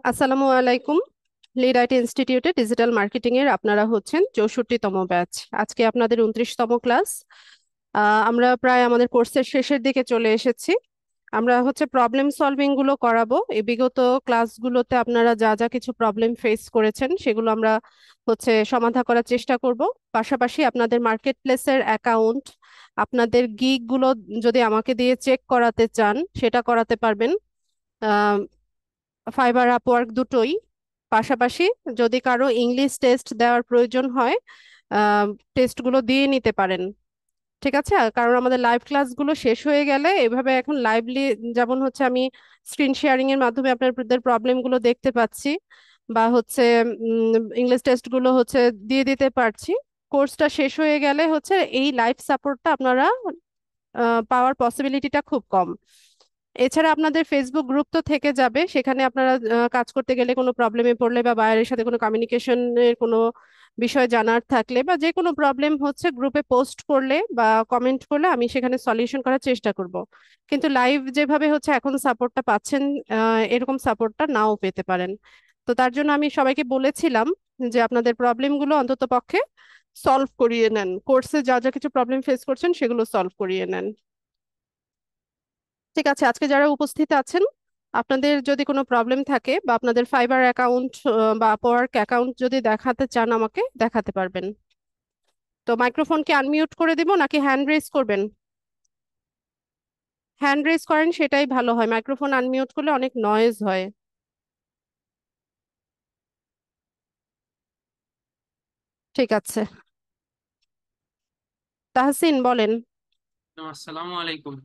আসসালামু আলাইকুম। Lead IT ইনস্টিটিউটে ডিজিটাল মার্কেটিং এর আপনারা হচ্ছেন 64তম ব্যাচ। আজকে আপনাদের 29তম ক্লাস। আমরা প্রায় আমাদের কোর্সের শেষের দিকে চলে এসেছি। আমরা হচ্ছে প্রবলেম সলভিং গুলো করাবো। এই বিগত ক্লাসগুলোতে আপনারা যা যা কিছু প্রবলেম ফেস করেছেন সেগুলো আমরা হচ্ছে সমাধান করার চেষ্টা করব। পাশাপাশি আপনাদের মার্কেট প্লেসের অ্যাকাউন্ট, আপনাদের গিগ গুলো যদি আমাকে দিয়ে চেক করাতে চান সেটা করাতে পারবেন। ফাইবার আপওয়ার্ক দুটোই। পাশাপাশি যদি কারো ইংলিশ টেস্ট দেওয়ার প্রয়োজন হয়, টেস্টগুলো দিয়ে নিতে পারেন। ঠিক আছে, কারণ আমাদের লাইভ ক্লাসগুলো শেষ হয়ে গেলে এভাবে এখন লাইভলি, যেমন হচ্ছে আমি স্ক্রিন শেয়ারিং এর মাধ্যমে আপনাদের প্রবলেমগুলো দেখতে পাচ্ছি, বা হচ্ছে ইংলিশ টেস্টগুলো হচ্ছে দিয়ে দিতে পারছি। কোর্সটা শেষ হয়ে গেলে হচ্ছে এই লাইভ সাপোর্টটা আপনারা পাওয়ার পসিবিলিটিটা খুব কম। এছাড়া আপনাদের ফেসবুক গ্রুপ তো থেকে যাবে, সেখানে আপনারা কাজ করতে গেলে কোনো প্রবলেমে পড়লে বা বাইরের সাথে কোনো কমিউনিকেশনের কোনো বিষয় জানার থাকলে বা যে কোনো প্রবলেম হচ্ছে গ্রুপে পোস্ট করলে বা কমেন্ট করলে আমি সেখানে সলিউশন করার চেষ্টা করব। কিন্তু লাইভ যেভাবে হচ্ছে এখন সাপোর্টটা পাচ্ছেন, এরকম সাপোর্টটা নাও পেতে পারেন। তো তার জন্য আমি সবাইকে বলেছিলাম যে আপনাদের প্রবলেমগুলো অন্তত পক্ষে সলভ করিয়ে নেন, কোর্সে যা যা কিছু প্রবলেম ফেস করছেন সেগুলো সলভ করিয়ে নেন। ঠিক আছে, আজকে যারা উপস্থিত আছেন, আপনাদের যদি কোনো প্রবলেম থাকে বা আপনাদের ফাইবার অ্যাকাউন্ট বা আপওয়ার্ক অ্যাকাউন্ট যদি দেখাতে চান আমাকে দেখাতে পারবেন। তো মাইক্রোফোন কি আনমিউট করে দিব নাকি হ্যান্ড রেজ করবেন? হ্যান্ড রেজ করেন, সেটাই ভালো হয়। মাইক্রোফোন আনমিউট করলে অনেক নয়েজ হয়। ঠিক আছে, তাহসিন বলেন। আসসালামু আলাইকুম।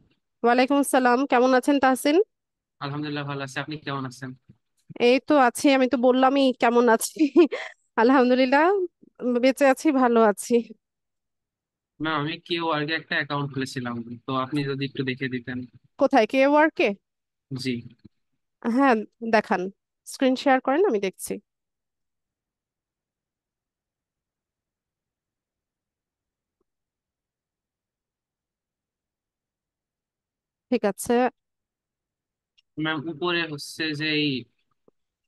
ওয়ালাইকুম আসসালাম, কেমন আছেন তাহসিন? আলহামদুলিল্লাহ ভালো আছি, আপনি কেমন আছেন? এই তো আছি, আমি তো বললামই কেমন আছি। আলহামদুলিল্লাহ, বেঁচে আছি, ভালো আছি। ম্যাম, আমি কিউ আর্গে একটা অ্যাকাউন্ট খুলেছিলাম, তো আপনি যদি একটু দেখে দিতেন। কোথায়, কে ওয়ার্কে? জি। হ্যাঁ, দেখান। স্ক্রিন শেয়ার করেন, আমি দেখছি। ঠিক আছে। ম্যাম, উপরে হচ্ছে যে এই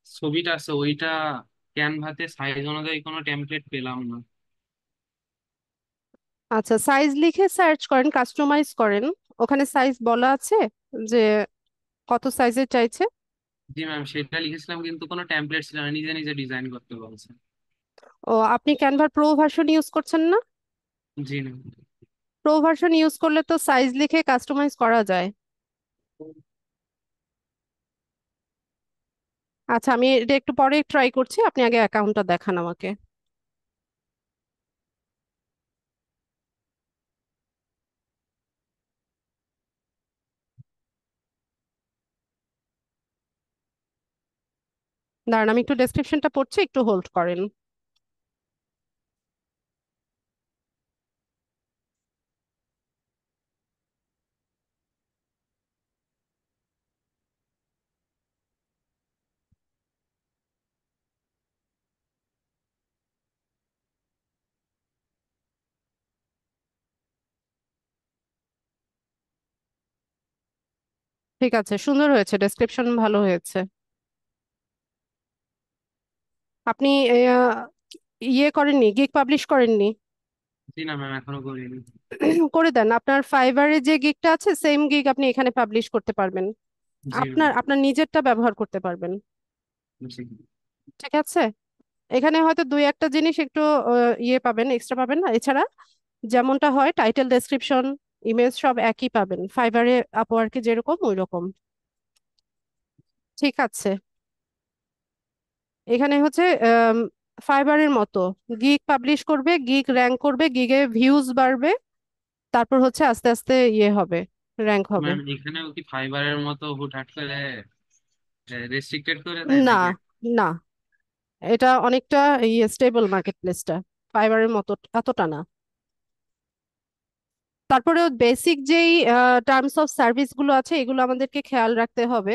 ছবিটা আছে ওইটা ক্যানভাতে সাইজ অনুযায়ী কোনো টেমপ্লেট পেলাম না। আচ্ছা, সাইজ লিখে সার্চ করেন, কাস্টমাইজ করেন। ওখানে সাইজ বলা আছে যে কত সাইজের চাইছে। জি ম্যাম, সেটা লিখেছিলাম কিন্তু কোনো টেমপ্লেট ছিল না, নিজে নিজে ডিজাইন করতে বলছে। ও, আপনি ক্যানভার প্রো ভার্সন ইউজ করছেন না? জি না। প্রো ভার্সন ইউজ করলে তো সাইজ লিখে কাস্টমাইজ করা যায়। আচ্ছা, আমি এটা একটু পরে ট্রাই করছি, আপনি আগে অ্যাকাউন্টটা দেখান আমাকে। দাঁড়ান, আমি একটু ডেসক্রিপশনটা পড়ছি, একটু হোল্ড করেন। ঠিক আছে, সুন্দর হয়েছে, ডেসক্রিপশন ভালো হয়েছে। আপনি আহ, ইয়ে করেননি, গিগ পাবলিশ করেননি? জি না ম্যাম, এখনো করিনি। করে দেন, আপনার ফাইবারে যে গিগটা আছে সেম গিগ আপনি এখানে পাবলিশ করতে পারবেন। জি ম্যাম। আপনার আপনার নিজেরটা ব্যবহার করতে পারবেন। জি। ঠিক আছে, এখানে হয়তো দুই একটা জিনিস একটু ইয়ে পাবেন, এক্সট্রা পাবেন না। এছাড়া যেমনটা হয় টাইটেল, ডেসক্রিপশন, ইমেজ সব একই পাবেন, ফাইবারে আপওয়ার্কে যেরকম ওই রকম। ঠিক আছে, এখানে হচ্ছে ফাইবারের মতো গিগ পাবলিশ করবে, গিগ র্যাঙ্ক করবে, গিগে ভিউজ বাড়বে, তারপর হচ্ছে আস্তে আস্তে ইয়ে হবে, র্যাঙ্ক হবে। ম্যাম, এখানেও কি ফাইবারের মতো হুটহাট করে রেস্ট্রিক্টেড করে দেয় না, নাকি? না, এটা অনেকটা ইয়ে স্টেবল মার্কেট প্লেসটা, ফাইবারের মতো এতটা না। তারপরেও বেসিক যেই টার্মস অফ সার্ভিস গুলো আছে এগুলো আমাদেরকে খেয়াল রাখতে হবে।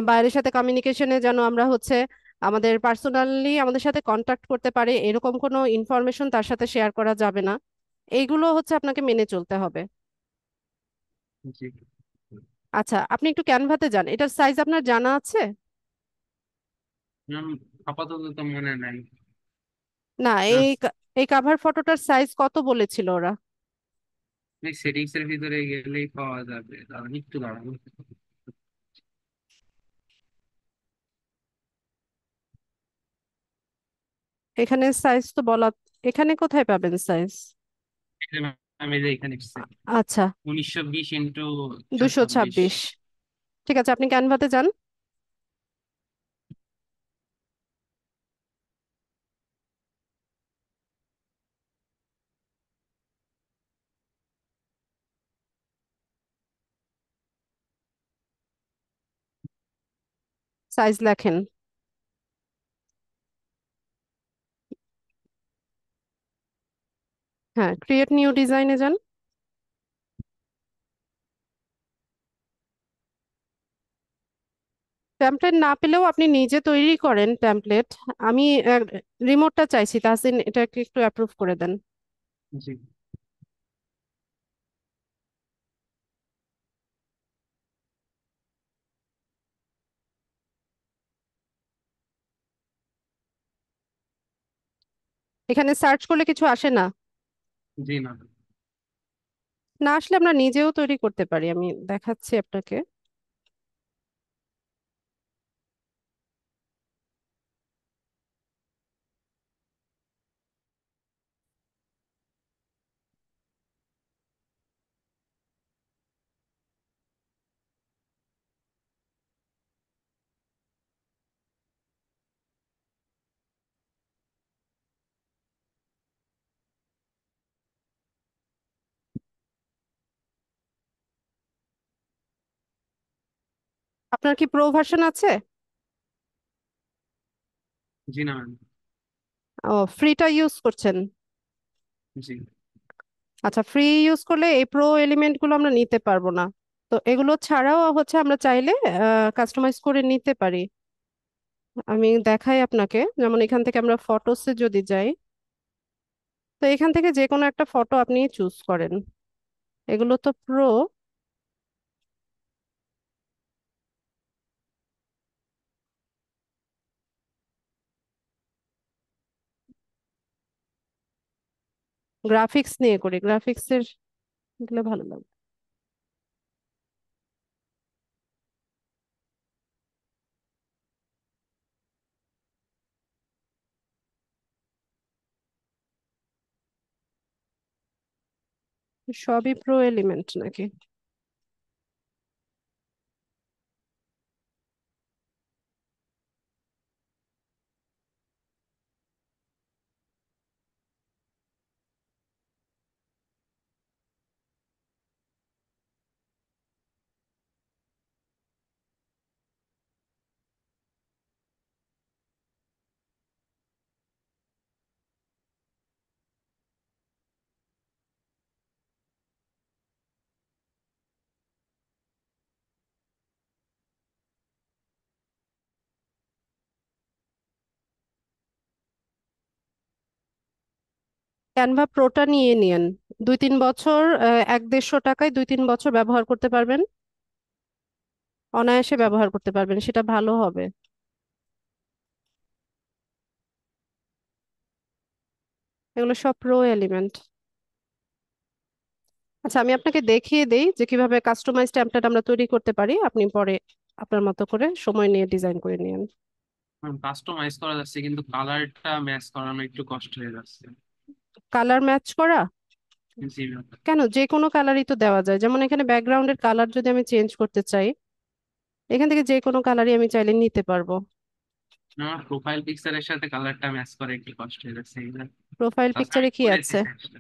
বাইরের সাথে কমিউনিকেশনে যেন আমরা হচ্ছে আমাদের পার্সোনালি আমাদের সাথে কন্টাক্ট করতে পারে এরকম কোনো ইনফরমেশন তার সাথে শেয়ার করা যাবে না। এইগুলো হচ্ছে আপনাকে মেনে চলতে হবে। জি। আচ্ছা, আপনি একটু ক্যানভাতে যান, এটার সাইজ আপনার জানা আছে? ম্যাম আপাতত তো মনে নাই। না, ম্যাম এই কাভার ফটোটার সাইজ কত বলেছিল ওরা? সেটিংস এর ভিতরে গেলেই পাওয়া যাবে, দাঁড়ান একটু দাঁড়ান। এখানে সাইজ তো বলা, এখানে কোথায় পাবেন সাইজ? আমি যে এখানে এসছে আচ্ছা, 1920x626। 226। ঠিক আছে, আপনি ক্যানভাতে যান। সাইজ লেখেন। হ্যাঁ, ক্রিয়েট নিউ ডিজাইনে যান। টেমপ্লেট না পেলেও আপনি নিজে তৈরি করেন টেমপ্লেট। আমি রিমোটটা চাইছি, তাহসিন এটাকে একটু অ্যাপ্রুভ করে দেন। জি। এখানে সার্চ করলে কিছু আসে না? জি না। না আসলে আমরা নিজেও তৈরি করতে পারি, আমি দেখাচ্ছি আপনাকে। আপনার কি প্রো ভার্সন আছে? জি না ম্যাম। ও, ফ্রিটা ইউজ করছেন? জি। আচ্ছা, ফ্রি ইউজ করলে এই প্রো এলিমেন্ট গুলো আমরা নিতে পারবো না। তো এগুলো ছাড়াও হচ্ছে আমরা চাইলে কাস্টমাইজ করে নিতে পারি। আমি দেখাই আপনাকে, যেমন এখান থেকে আমরা ফটোসে যদি যাই, তো এখান থেকে যে কোনো একটা ফটো আপনি চুজ করেন। এগুলো তো প্রো। গ্রাফিক্স নিয়ে করি, গ্রাফিক্সের দিলে ভালো লাগবে। সবই প্রো এলিমেন্ট নাকি? ক্যানভা প্রোটা নিয়ে নিন। 2-3 বছর, 100-150 টাকায় 2-3 বছর ব্যবহার করতে পারবেন, অনায়াসে ব্যবহার করতে পারবেন, সেটা ভালো হবে। এগুলো সব প্রো এলিমেন্ট। আচ্ছা, আমি আপনাকে দেখিয়ে দেই যে কিভাবে কাস্টমাইজ টেমপ্লেট আমরা তৈরি করতে পারি, আপনি পরে আপনার মতো করে সময় নিয়ে ডিজাইন করে নিন। কাস্টমাইজ করা যাচ্ছে কিন্তু কালারটা ম্যাচ করানো একটু কষ্ট হয়ে যাচ্ছে। কালার ম্যাচ করা? জি ম্যাম। কেন, যে কোনো কালারই তো দেওয়া যায়। যেমন এখানে ব্যাকগ্রাউন্ডের কালার যদি আমি চেঞ্জ করতে চাই, এখান থেকে যে কোনো কালারই আমি চাইলে নিতে পারবো। আমার প্রোফাইল পিকচারের সাথে কালারটা ম্যাচ করে একটু কষ্ট হয়ে যাচ্ছে এই যে। প্রোফাইল তাছাড়া পিকচারে আমি কি করেছি আছে? চেষ্টা।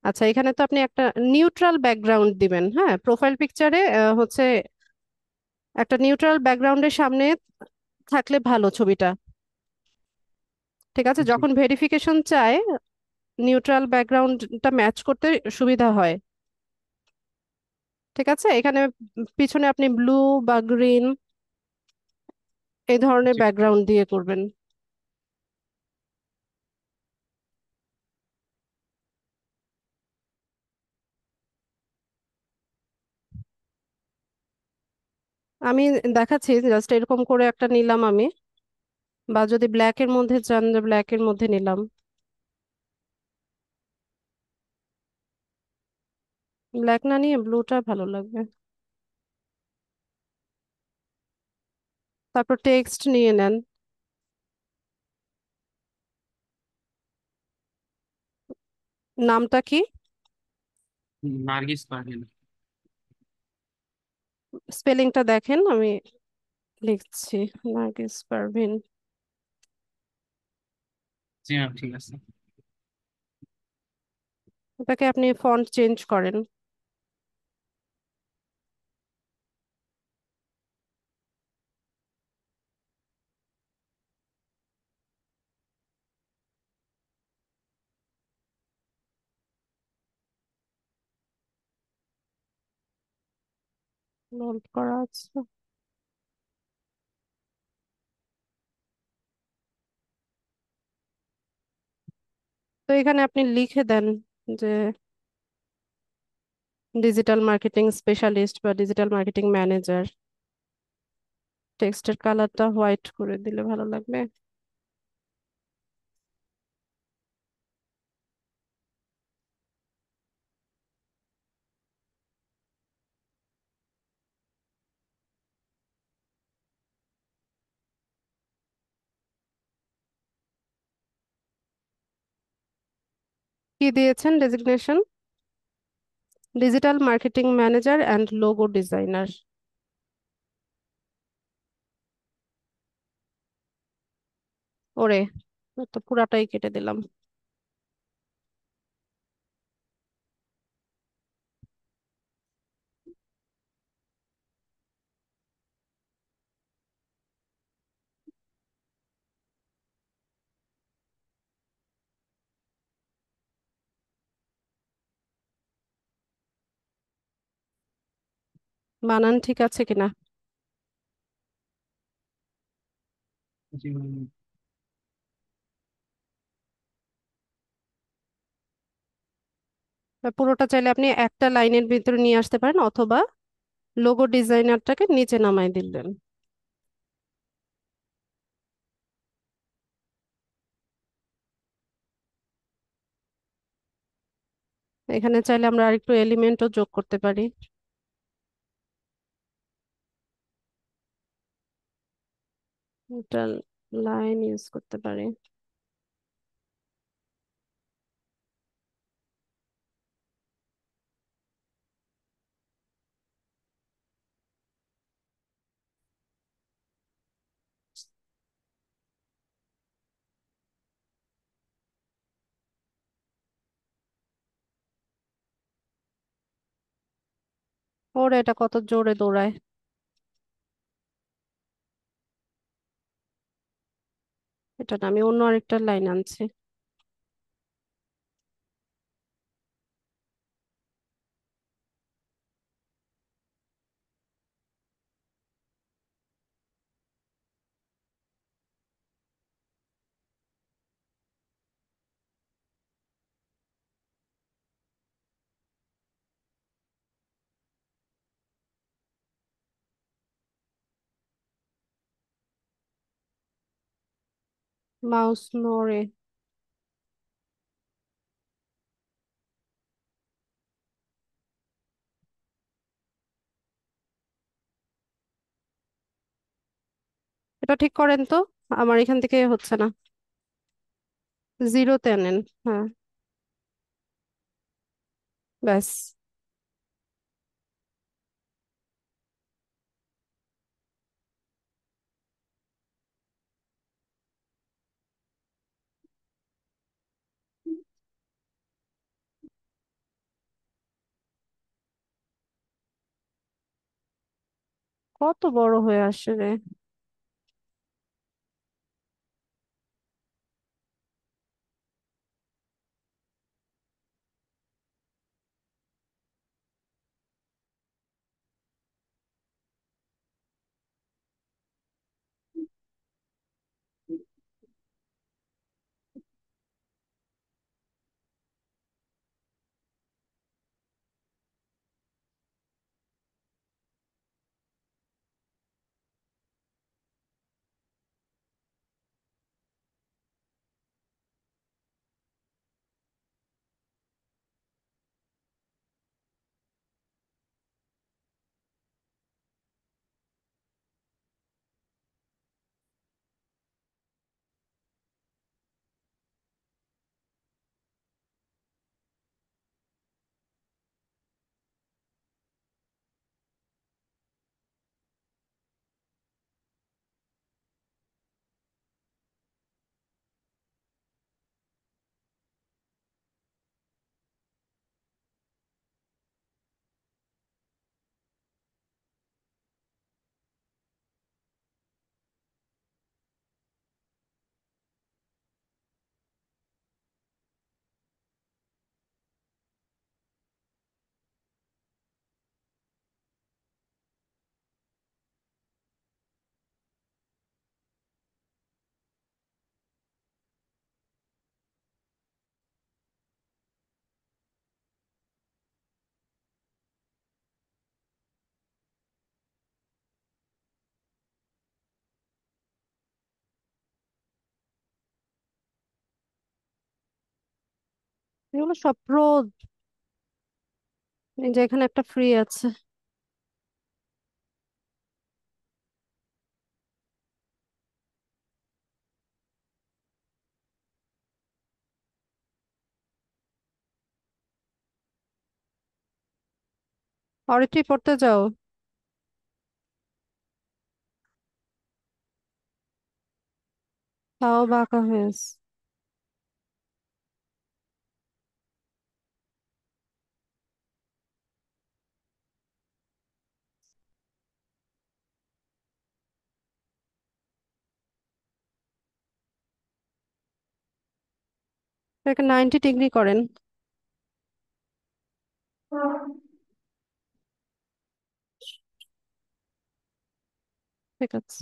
আচ্ছা, এখানে তো আপনি একটা নিউট্রাল ব্যাকগ্রাউন্ড দিবেন। হ্যাঁ, প্রোফাইল পিকচারে হচ্ছে একটা নিউট্রাল ব্যাকগ্রাউন্ডের সামনে থাকলে ভালো ছবিটা। ঠিক আছে, জি। যখন ভেরিফিকেশন চায় নিউট্রাল ব্যাকগ্রাউন্ডটা ম্যাচ করতে সুবিধা হয়। ঠিক আছে, এখানে পিছনে আপনি ব্লু বা গ্রিন এই ধরনের জি। ব্যাকগ্রাউন্ড দিয়ে করবেন। আমি দেখাচ্ছি, জাস্ট এরকম করে একটা নিলাম আমি, বা যদি ব্ল্যাক এর মধ্যে চান যে ব্ল্যাক এর মধ্যে নিলাম। ব্ল্যাক না নিয়ে ব্লুটা ভালো লাগবে। তারপর টেক্সট নিয়ে নেন। নামটা কি? নার্গিস পারভিন। স্পেলিংটা দেখেন, আমি লিখছি। নার্গিস পারভিন। জি ম্যাম, ঠিক আছে। এটাকে আপনি ফন্ট চেঞ্জ করেন। বোল্ড করা আছে। তো এখানে আপনি লিখে দেন যে ডিজিটাল মার্কেটিং স্পেশালিস্ট বা ডিজিটাল মার্কেটিং ম্যানেজার। টেক্সটের কালারটা হোয়াইট করে দিলে ভালো লাগবে। কি দিয়েছেন designation? Digital marketing manager and logo designer. ওরে, তো পুরাটাই কেটে দিলাম। বানান ঠিক আছে কিনা? জি ম্যাম। বা পুরোটা চাইলে আপনি একটা লাইনের ভিতরে নিয়ে আসতে পারেন, অথবা লোগো ডিজাইনারটাকে নিচে নামাই দিলেন। এখানে চাইলে আমরা আরেকটু এলিমেন্টও যোগ করতে পারি। একটা লাইন ইউজ করতে পারি। ওরে, এটা কত জোরে দৌড়ায়! এটা না, আমি অন্য আরেকটা লাইন আনছি। মাউস নড়ে। এটা ঠিক করেন তো, আমার এখান থেকে হচ্ছে না। জিরোতে আনেন। হ্যাঁ, ব্যাস। কত বড় হয়ে আসে রে! এগুলো সব প্রো। এই যে এখানে একটা ফ্রি আছে। অরিত্রি পড়তে যাও? তাও বাঁকা হয়েছে। এটাকে 90 ডিগ্রি করেন। ঠিক আছে।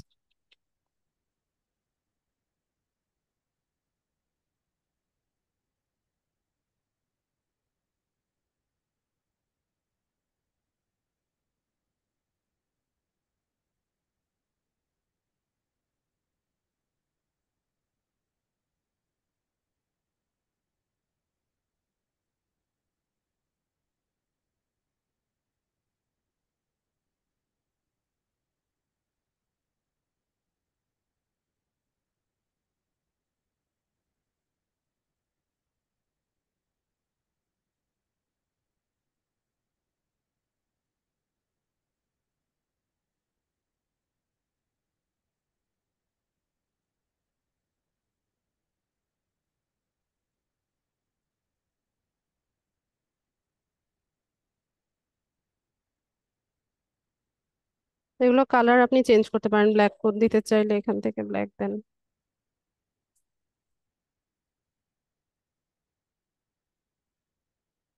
এগুলো কালার আপনি চেঞ্জ করতে পারেন, ব্ল্যাক কোড দিতে চাইলে এখান থেকে ব্ল্যাক দেন।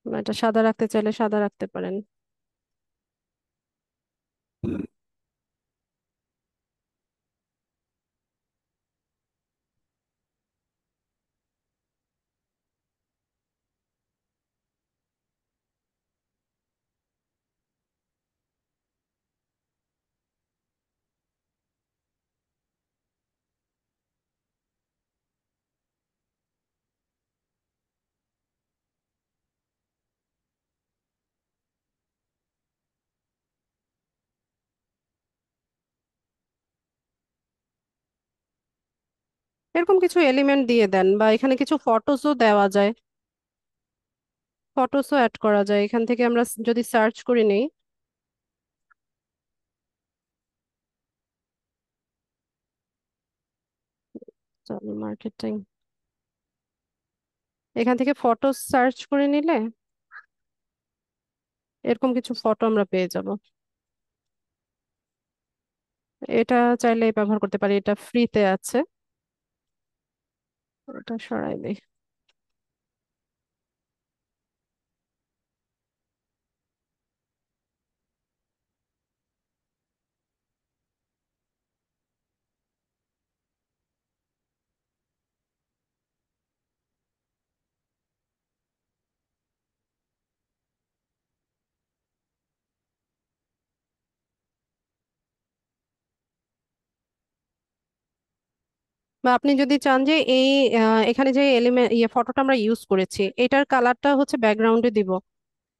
বা এটা সাদা রাখতে চাইলে সাদা রাখতে পারেন। এরকম কিছু এলিমেন্ট দিয়ে দেন, বা এখানে কিছু ফটোসও দেওয়া যায়। ফটোসও অ্যাড করা যায় এখান থেকে, আমরা যদি সার্চ করে নিই। চলো মার্কেটিং, এখান থেকে ফটো সার্চ করে নিলে এরকম কিছু ফটো আমরা পেয়ে যাব। এটা চাইলে ব্যবহার করতে পারি, এটা ফ্রিতে আছে। এটা সরাই দিই। বা আপনি যদি চান যে এই এখানে যে এলিমেন্ট ফটোটা আমরা ইউজ করেছি এটার কালারটা হচ্ছে ব্যাকগ্রাউন্ডে দিব,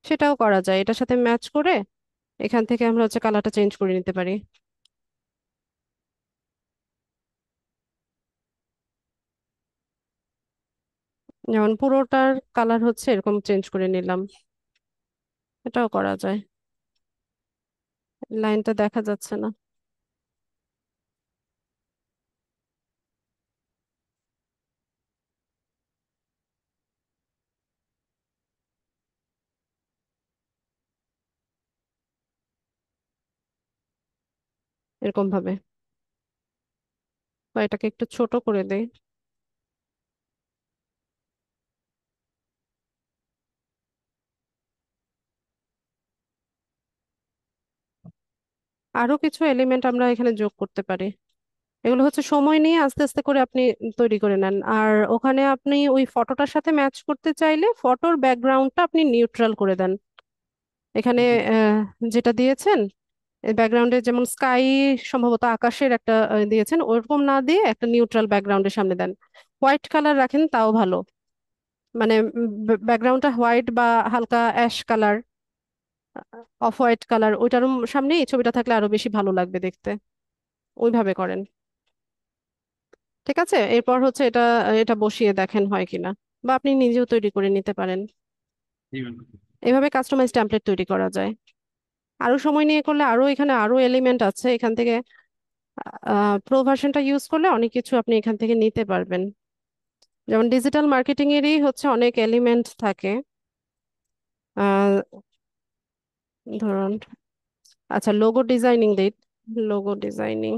সেটাও করা যায়। এটার সাথে ম্যাচ করে এখান থেকে আমরা হচ্ছে কালারটা চেঞ্জ করে নিতে পারি। যেমন পুরোটার কালার হচ্ছে এরকম চেঞ্জ করে নিলাম, এটাও করা যায়। লাইনটা দেখা যাচ্ছে না। এরকম ভাবে, বা এটাকে একটু ছোট করে দেই। আরো কিছু এলিমেন্ট আমরা এখানে যোগ করতে পারি। এগুলো হচ্ছে সময় নিয়ে আস্তে আস্তে করে আপনি তৈরি করে নেন। আর ওখানে আপনি ওই ফটোটার সাথে ম্যাচ করতে চাইলে ফটোর ব্যাকগ্রাউন্ডটা আপনি নিউট্রাল করে দেন। এখানে আহ, যেটা দিয়েছেন ব্যাকগ্রাউন্ডে, যেমন স্কাই, সম্ভবত আকাশের একটা দিয়েছেন, ওরকম না দিয়ে একটা নিউট্রাল ব্যাকগ্রাউন্ডের সামনে দেন। হোয়াইট কালার রাখেন তাও ভালো, মানে ব্যাকগ্রাউন্ডটা হোয়াইট বা হালকা ash colour, off white colour, ওইটার সামনে এই ছবিটা থাকলে আরো বেশি ভালো লাগবে দেখতে। ওইভাবে করেন। ঠিক আছে, এরপর হচ্ছে এটা এটা বসিয়ে দেখেন হয় কিনা, বা আপনি নিজেও তৈরি করে নিতে পারেন। জি ম্যাম। এভাবে কাস্টমাইজ টেমপ্লেট তৈরি করা যায়। আরো সময় নিয়ে করলে আরো এখানে আরো এলিমেন্ট আছে এখান থেকে। প্রো ভার্সনটা ইউজ করলে অনেক কিছু আপনি এখান থেকে নিতে পারবেন। যেমন ডিজিটাল মার্কেটিং এরই হচ্ছে অনেক এলিমেন্ট থাকে। আহ ধরুন, আচ্ছা লোগো ডিজাইনিং দিই। লোগো ডিজাইনিং,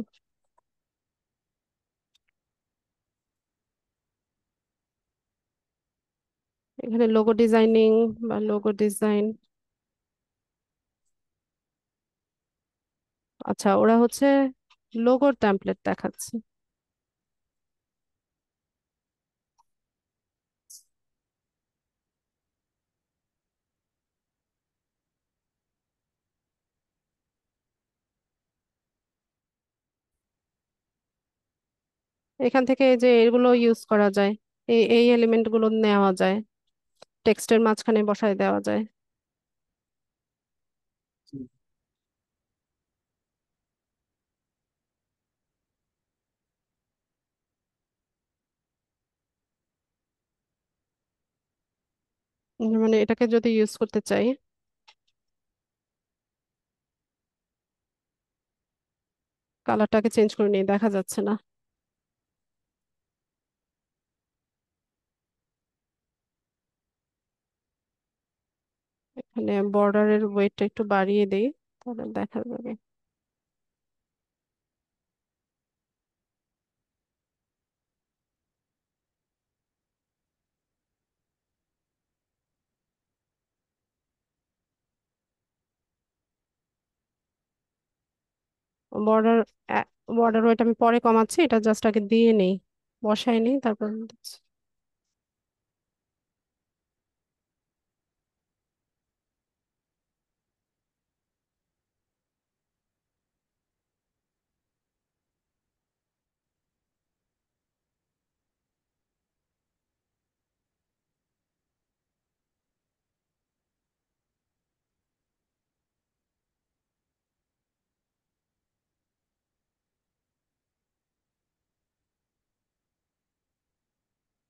এখানে লোগো ডিজাইনিং বা লোগো ডিজাইন। আচ্ছা, ওরা হচ্ছে লোগোর টেমপ্লেট দেখাচ্ছে। এখান থেকে এই যে এগুলো ইউজ করা যায়, এই এই এলিমেন্ট গুলো নেওয়া যায়, টেক্সটের মাঝখানে বসায় দেওয়া যায়। মানে এটাকে যদি ইউজ করতে চাই, কালারটাকে চেঞ্জ করে নিই, দেখা যাচ্ছে না। এখানে বর্ডারের ওয়েটটা একটু বাড়িয়ে দেই, তাহলে দেখা যাবে। বর্ডার বর্ডার ওয়েট আমি পরে কমাচ্ছি, এটা জাস্ট আগে দিয়ে নেই, বসাই নেই তারপর দিচ্ছি।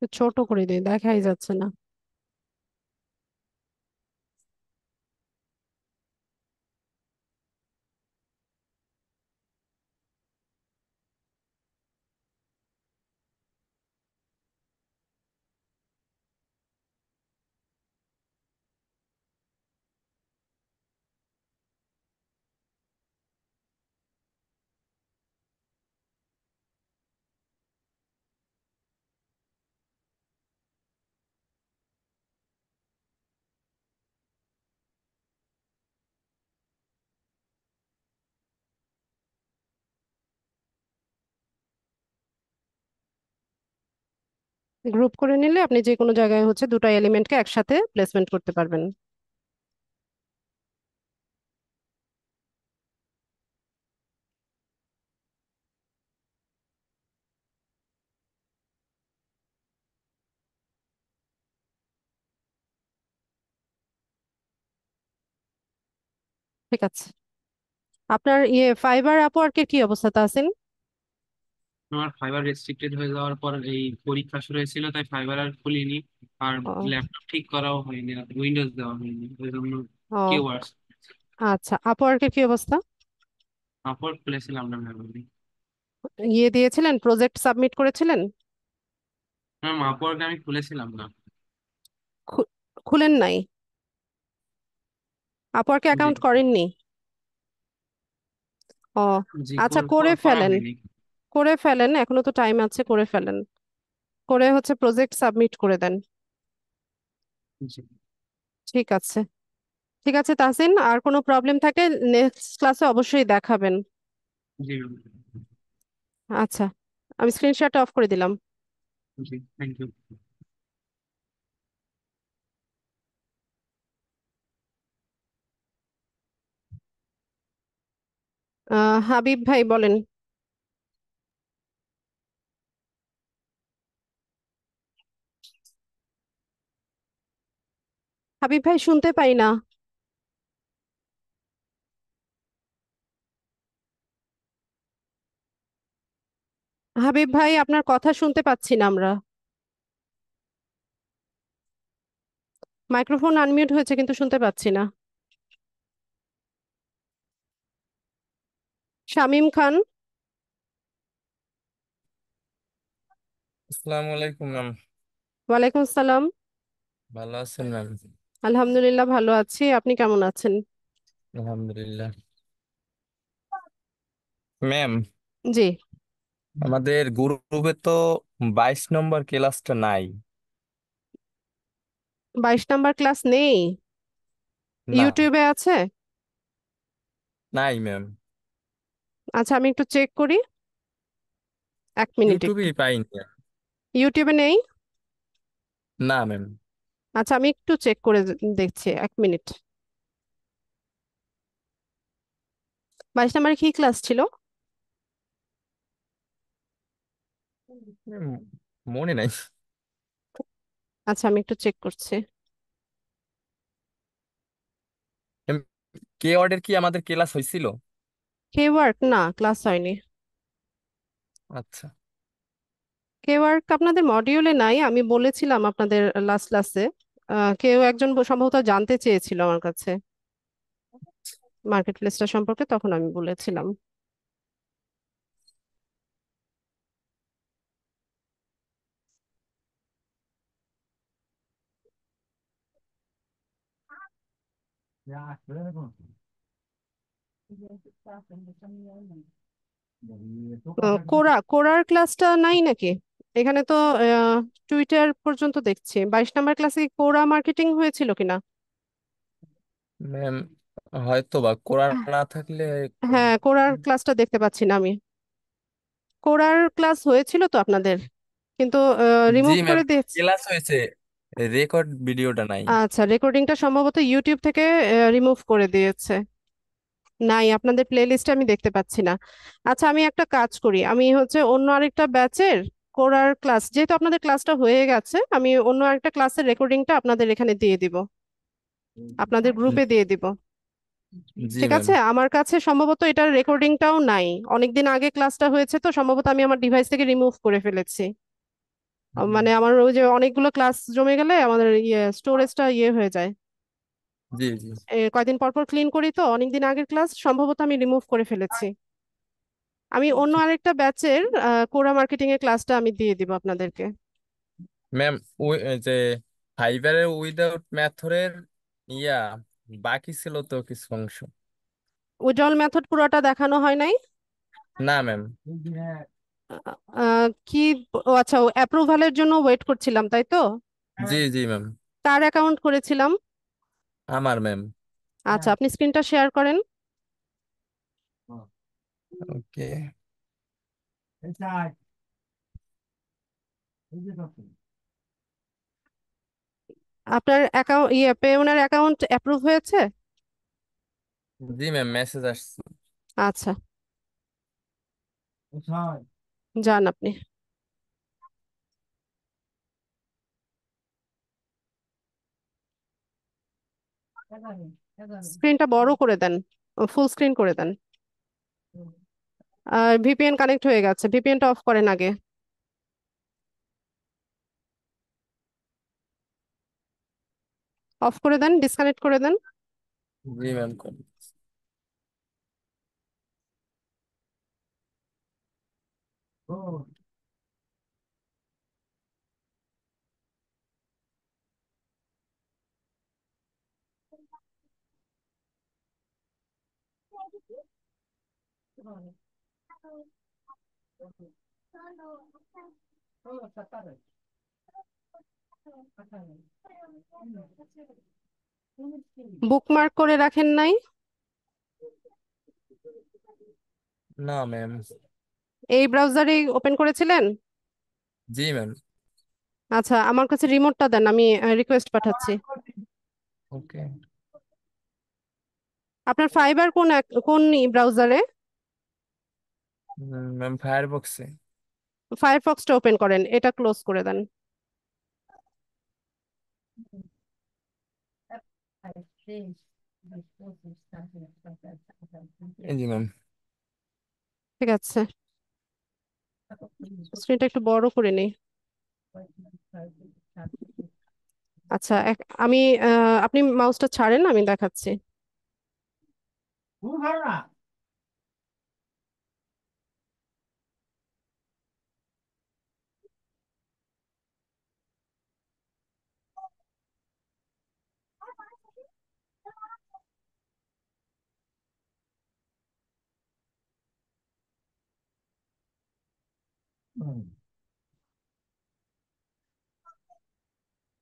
একটু ছোট করে দিই, দেখাই যাচ্ছে না। গ্রুপ করে নিলে আপনি যে কোনো জায়গায় হচ্ছে দুটো এলিমেন্টকে একসাথে প্লেসমেন্ট করতে পারবেন। ঠিক আছে, আপনার ফাইবার আপওয়ার্কের কি অবস্থাতে আছেন? আমার ফাইবার রেস্ট্রিক্টেড হয়ে যাওয়ার পর এই পরীক্ষা শুরু হয়েছিল, তাই ফাইবার আর খুলিনি। আর ও। ল্যাপটপ ঠিক করাও হয়নি, আর উইন্ডোজ দেওয়া হয়নি, ওই জন্য ও কেউ আসছে। আচ্ছা, আপওয়ার্কের কি অবস্থা? আপওয়ার্ক খুলেছিলাম না ম্যাম আমি। দিয়েছিলেন, প্রজেক্ট সাবমিট করেছিলেন? ম্যাম আপওয়ার্ক আমি খুলেছিলাম না। খু- খুলেন নাই? আপওয়ার্কে জি। অ্যাকাউন্ট করেননি? ও জি, আচ্ছা, করে করা ফেলেন। হয়নি। করে ফেলেন, এখনো তো টাইম আছে, করে ফেলেন। করে হচ্ছে প্রজেক্ট সাবমিট করে দেন। জি। ঠিক আছে। ঠিক আছে তাহসিন, আর কোনো প্রবলেম থাকে নেক্সট ক্লাসে অবশ্যই দেখাবেন। জি ম্যাম। আচ্ছা, আমি স্ক্রিনশট অফ করে দিলাম। জি, থ্যাংক ইউ। হাবিব ভাই বলেন। হাবিব ভাই শুনতে পাই না। হাবিব ভাই আপনার কথা শুনতে পাচ্ছি না আমরা। মাইক্রোফোন আনমিউট হয়েছে কিন্তু শুনতে পাচ্ছি না। শামিম খান। আসসালামু আলাইকুম ম্যাম। ওয়ালাইকুম আসসালাম। ভালো আছেন ম্যাম? আলহামদুলিল্লাহ ভালো আছি, আপনি কেমন আছেন? আলহামদুলিল্লাহ। ম্যাম, জি। আমাদের গ্রুপে তো 22 নম্বর ক্লাসটা নাই। 22 নাম্বার ক্লাস নেই? না, ইউটিউবে আছে? নাই ম্যাম। আচ্ছা আমি একটু চেক করি, 1 মিনিট একটু। ইউটিউবেই পাইনি। ইউটিউবে নেই? না ম্যাম। আচ্ছা আমি একটু চেক করে দেখছি, 1 মিনিট। 22 নাম্বারে কি ক্লাস ছিল? ম্যাম, মনে নাই। আচ্ছা আমি একটু চেক করছি। ম্যাম, কে ওয়ার্ডের কি আমাদের ক্লাস হয়েছিল? কে ওয়ার্ক না, ক্লাস হয়নি। আচ্ছা। কে ওয়ার্ক আপনাদের মডিউলে নাই, আমি বলেছিলাম আপনাদের লাস্ট ক্লাসে। কেউ একজন সম্ভবত জানতে চেয়েছিল আমার কাছে মার্কেট প্লেসটা সম্পর্কে, তখন আমি বলেছিলাম। কোরার ক্লাসটা নাই নাকি? এখানে তো টুইটার পর্যন্ত দেখছি। 22 নাম্বার ক্লাসে কি কোরা মার্কেটিং হয়েছিল কিনা? ম্যাম, হয়তো বা কোরআন না থাকলে। হ্যাঁ, কোরার ক্লাসটা দেখতে পাচ্ছি না আমি। কোরার ক্লাস হয়েছিল তো আপনাদের, কিন্তু জি রিমুভ ম্যাম, করে দিয়েছে। ক্লাস হয়েছে, রেকর্ড ভিডিওটা নাই। আচ্ছা, রেকর্ডিংটা সম্ভবত ইউটিউব থেকে রিমুভ করে দিয়েছে। নাই, আপনাদের প্লে লিস্টে আমি দেখতে পাচ্ছি না। আচ্ছা আমি একটা কাজ করি, আমি হচ্ছে অন্য আরেকটা ব্যাচের কোরার ক্লাস, যেহেতু আপনাদের ক্লাসটা হয়ে গেছে, আমি অন্য আরেকটা ক্লাসের রেকর্ডিংটা আপনাদের এখানে দিয়ে দিব, আপনাদের গ্রুপে দিয়ে দিব। জি ঠিক ম্যাম। আছে, আমার কাছে সম্ভবত এটার রেকর্ডিংটাও নাই। অনেকদিন আগে ক্লাসটা হয়েছে তো সম্ভবত আমি আমার ডিভাইস থেকে রিমুভ করে ফেলেছি। মানে আমার ওই যে অনেকগুলো ক্লাস জমে গেলে আমাদের স্টোরেজটা হয়ে যায়। জি জি কয়দিন পর পর ক্লিন করি তো, অনেকদিন আগের ক্লাস সম্ভবত আমি রিমুভ করে ফেলেছি। আমি অন্য আরেকটা ব্যাচের কোরা মার্কেটিং এর ক্লাসটা আমি দিয়ে দিব আপনাদেরকে। ম্যাম, ওই যে ফাইবারের উইদাউট ম্যাথরের ইয়া বাকি ছিল তো কিছু অংশ। উইড্রল মেথড পুরোটা দেখানো হয় নাই? না ম্যাম। কি? ও আচ্ছা, অ্যাপ্রুভালের জন্য ওয়েট করছিলাম তাই তো? জি জি ম্যাম। কার অ্যাকাউন্ট করেছিলাম? আমার ম্যাম। আচ্ছা আপনি স্ক্রিনটা শেয়ার করেন। ওকে। আপনার অ্যাকাউন্ট পেওনার অ্যাকাউন্ট অ্যাপ্রুভ হয়েছে? জি ম্যাম, মেসেজ আসছে। আচ্ছা, যান আপনি। স্ক্রিনটা বড় করে দেন, ফুল স্ক্রিন করে দেন। আর ভিপিএন কানেক্ট হয়ে গেছে, ভিপিএনটা অফ করেন আগে। অফ করে দেন, ডিসকানেক্ট করে দেন। জি ম্যাম। বুকমার্ক করে রাখেন নাই? না ম্যাম। এই ব্রাউজারে ওপেন করেছিলেন? জি ম্যাম। আচ্ছা আমার কাছে রিমোটটা দেন, আমি রিকোয়েস্ট পাঠাচ্ছি। ওকে। আপনার ফাইবার কোন ব্রাউজারে? ম্যাম, ফায়ারবক্সে। ফায়ারফক্সটা ওপেন করেন, এটা ক্লোজ করে দেন। জি ম্যাম। ঠিক আছে, স্ক্রিনটা একটু বড় করে নিই। আচ্ছা, আমি আপনি মাউসটা ছাড়েন, আমি দেখাচ্ছি।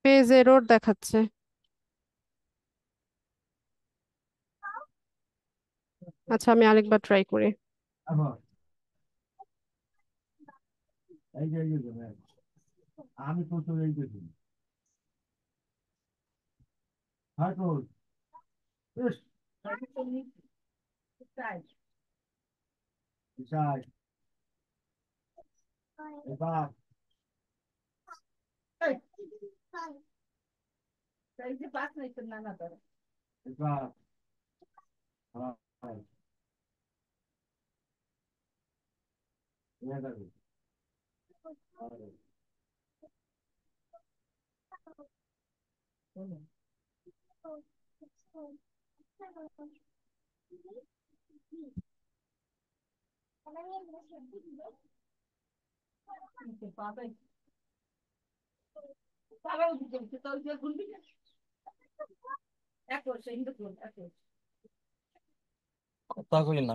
পেজ এরর দেখাচ্ছে। আচ্ছা, আমি আরেকবার ট্রাই করি। কথা কই না।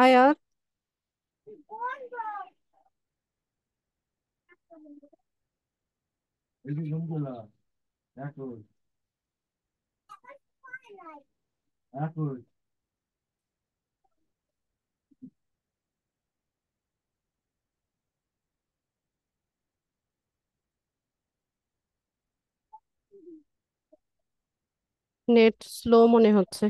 আয়াত, নেট স্লো মনে হচ্ছে।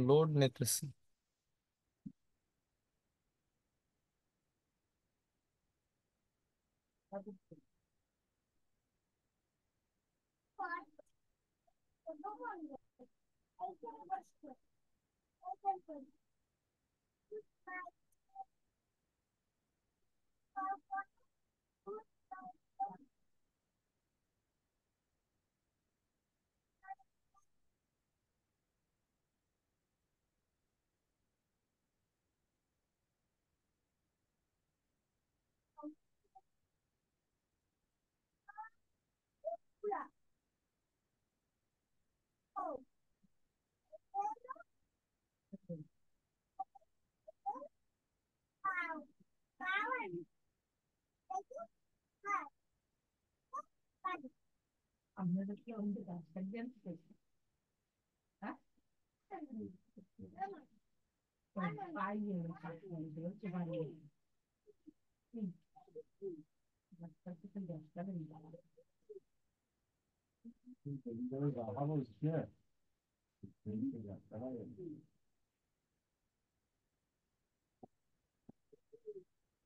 লোড নিতেছি।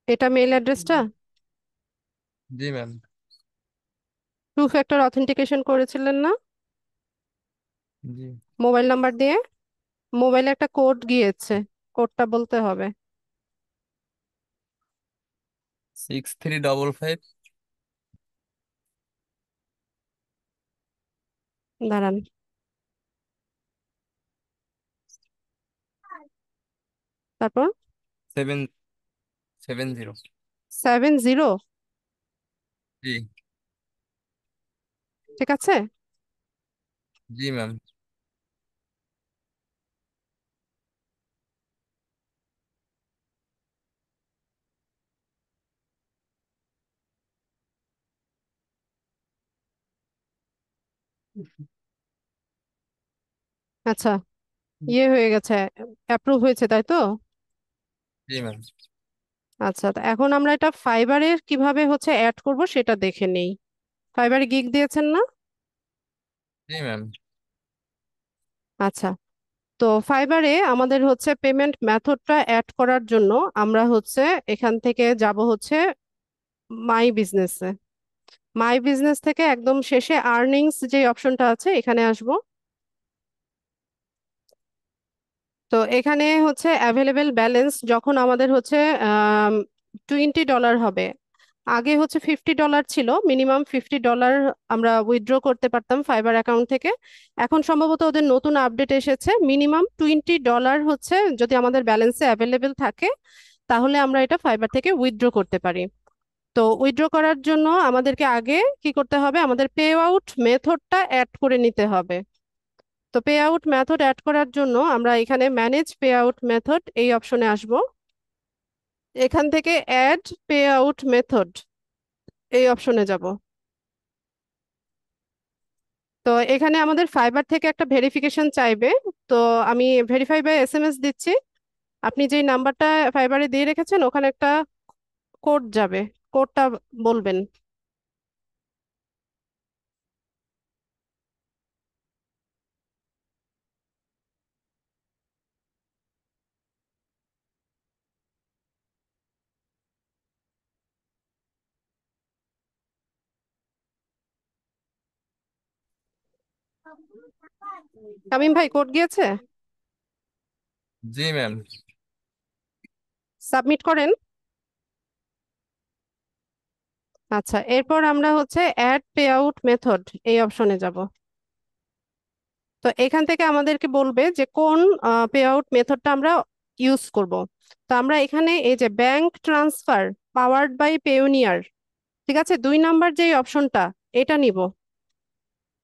এটা মেইল অ্যাড্রেসটা? জি ম্যাম। টু ফ্যাক্টর অথেন্টিকেশন করেছিলেন না জি। মোবাইল নাম্বার দিয়ে? মোবাইলে একটা কোড গিয়েছে, কোডটা বলতে হবে। 6355। দাঁড়ান, তারপর 770। 70। জি। ঠিক আছে। জি ম্যাম। আচ্ছা, ইয়ে হয়ে গেছে, অ্যাপ্রুভ হয়েছে, তাই তো? জি ম্যাম। আচ্ছা, তো এখন আমরা এটা ফাইবারের কিভাবে হচ্ছে অ্যাড করব সেটা দেখে নেই। ফাইবারে গিগ দিয়েছেন না? জি ম্যাম। আচ্ছা, তো ফাইবারে আমাদের হচ্ছে পেমেন্ট মেথডটা অ্যাড করার জন্য আমরা হচ্ছে এখান থেকে যাব হচ্ছে মাই বিজনেসে। মাই বিজনেস থেকে একদম শেষে আর্নিংস যে অপশনটা আছে এখানে আসব। তো এখানে হচ্ছে অ্যাভেলেবেল ব্যালেন্স যখন আমাদের হচ্ছে $20 হবে। আগে হচ্ছে $50 ছিল, মিনিমাম $50 আমরা উইথড্র করতে পারতাম ফাইবার অ্যাকাউন্ট থেকে। এখন সম্ভবত ওদের নতুন আপডেট এসেছে, মিনিমাম $20 হচ্ছে যদি আমাদের ব্যালেন্সে অ্যাভেলেবেল থাকে তাহলে আমরা এটা ফাইবার থেকে উইথড্র করতে পারি। তো উইথড্র করার জন্য আমাদেরকে আগে কি করতে হবে, আমাদের পে আউট মেথডটা অ্যাড করে নিতে হবে। তো পে আউট মেথড অ্যাড করার জন্য আমরা এখানে ম্যানেজ পে আউট মেথড এই অপশনে আসব। এখান থেকে অ্যাড পে আউট মেথড এই অপশনে যাব। তো এখানে আমাদের ফাইবার থেকে একটা ভেরিফিকেশন চাইবে। তো আমি ভেরিফাই বাই এসএমএস দিচ্ছি। আপনি যেই নাম্বারটা ফাইবারে দিয়ে রেখেছেন ওখানে একটা কোড যাবে, কোডটা বলবেন। তামিম ভাই, কোড গিয়েছে? জি ম্যাম। সাবমিট করেন। আচ্ছা, এরপর আমরা হচ্ছে অ্যাড পে আউট মেথড এই অপশনে যাব। তো এখান থেকে আমাদেরকে বলবে যে কোন পে আউট মেথডটা আমরা ইউজ করব। তো আমরা এখানে এই যে bank transfer powered by Payoneer, ঠিক আছে, 2 নাম্বার যে অপশনটা এটা নিব।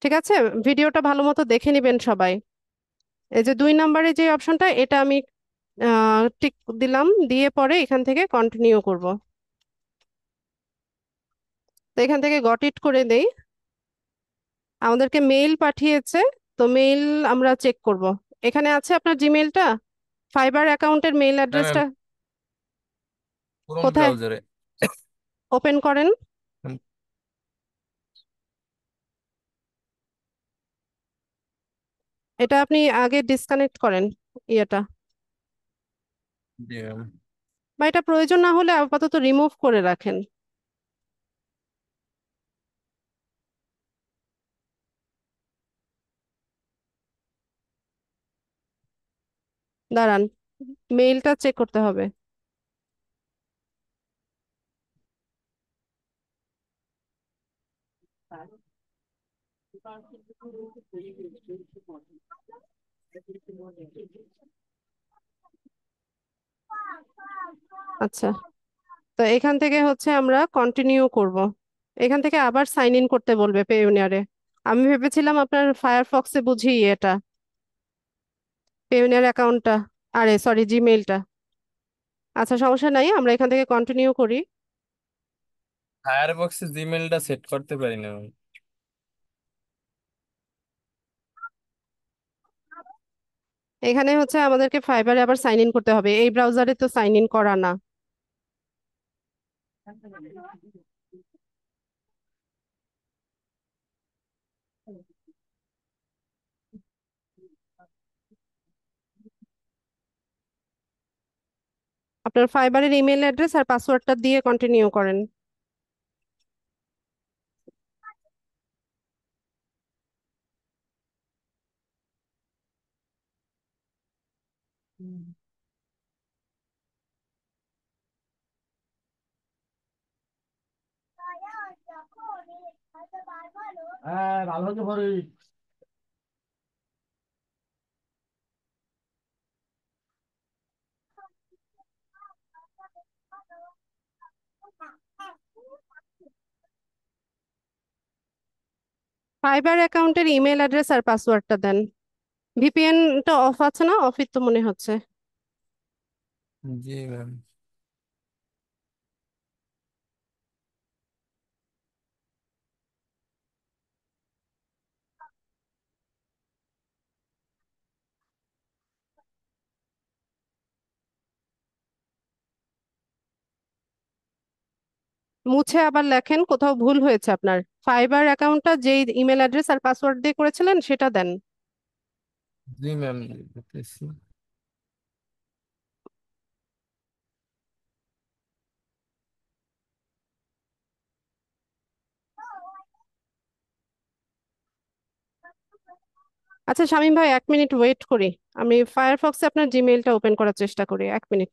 ঠিক আছে, ভিডিওটা ভালো মতো দেখে নিবেন সবাই। এই যে 2 নাম্বারে যে অপশনটা এটা আমি টিক দিলাম, দিয়ে পরে এখান থেকে কন্টিনিউ করব। তো এখান থেকে গট ইট করে দেই। আমাদেরকে মেইল পাঠিয়েছে, তো মেইল আমরা চেক করব। এখানে আছে আপনার জিমেইলটা, ফাইবার অ্যাকাউন্টের মেইল হ্যাঁ ম্যাম, অ্যাড্রেসটা ক্রোম কোথায়? ব্রাউজারে। ওপেন করেন। এটা আপনি আগে ডিসকানেক্ট করেন ইয়েটা, জি ম্যাম। বা এটা প্রয়োজন না হলে আপাতত রিমুভ করে রাখেন। দাঁড়ান, মেইলটা চেক করতে হবে। আচ্ছা, তো এখান থেকে হচ্ছে আমরা কন্টিনিউ করব। এখান থেকে আবার সাইন ইন করতে বলবে পেওনিয়ারে। আমি ভেবেছিলাম আপনার ফায়ারফক্সে বুঝি এটা পেওনিয়ার অ্যাকাউন্টটা, আরে সরি জিমেইলটা। আচ্ছা, সমস্যা নাই, আমরা এখান থেকে কন্টিনিউ করি। ফায়ারবক্সে জিমেলটা সেট করতে পারি না ম্যাম। এখানে হচ্ছে আমাদেরকে ফাইবারে আবার সাইন ইন করতে হবে, এই ব্রাউজারে তো সাইন ইন করা না। আপনার ফাইবারের ইমেল অ্যাড্রেস আর পাসওয়ার্ডটা দিয়ে কন্টিনিউ করেন। ফাইবার অ্যাকাউন্টের ইমেল অ্যাড্রেস আর পাসওয়ার্ডটা দেন। ভিপিএনটা অফ আছে না? অফই তো মনে হচ্ছে। জি ম্যাম। মুছে আবার লেখেন, কোথাও ভুল হয়েছে আপনার। ফাইবার অ্যাকাউন্টটা যেই ইমেল অ্যাড্রেস আর পাসওয়ার্ড দিয়ে করেছিলেন সেটা দেন। জি ম্যাম, দেখতেছি। আচ্ছা শামীম ভাই, 1 মিনিট ওয়েট করি। আমি ফায়ারফক্সে আপনার জিমেইলটা ওপেন করার চেষ্টা করি, 1 মিনিট।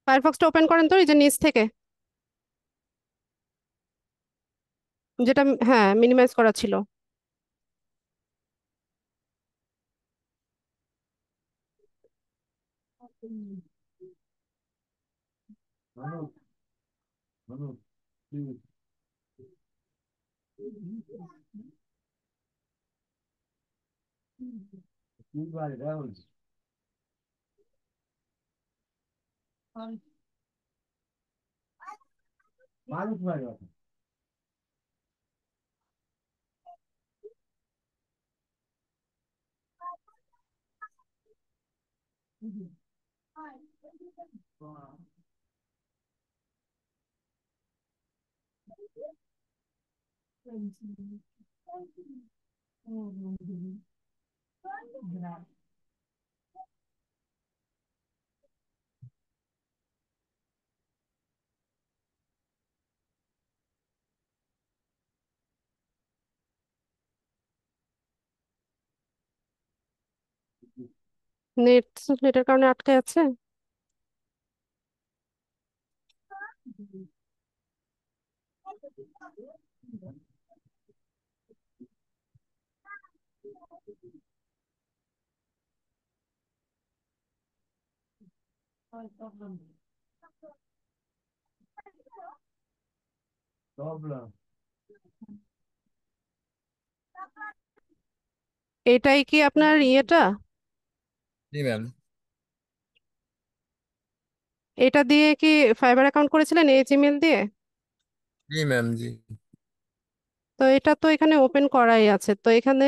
ফায়ারফক্সটা ওপেন করেন তো, এই যে নিচ থেকে, যেটা হ্যাঁ মিনিমাইজ করা ছিল। নেট, নেটের কারণে আটকে আছে। এটাই কি আপনার ইয়েটা? জি ম্যাম। এটা দিয়ে কি ফাইবার অ্যাকাউন্ট করেছিলেন, এই জিমেল দিয়ে? জি ম্যাম। জি। তো এটা তো এখানে ওপেন করাই আছে, তো এখানে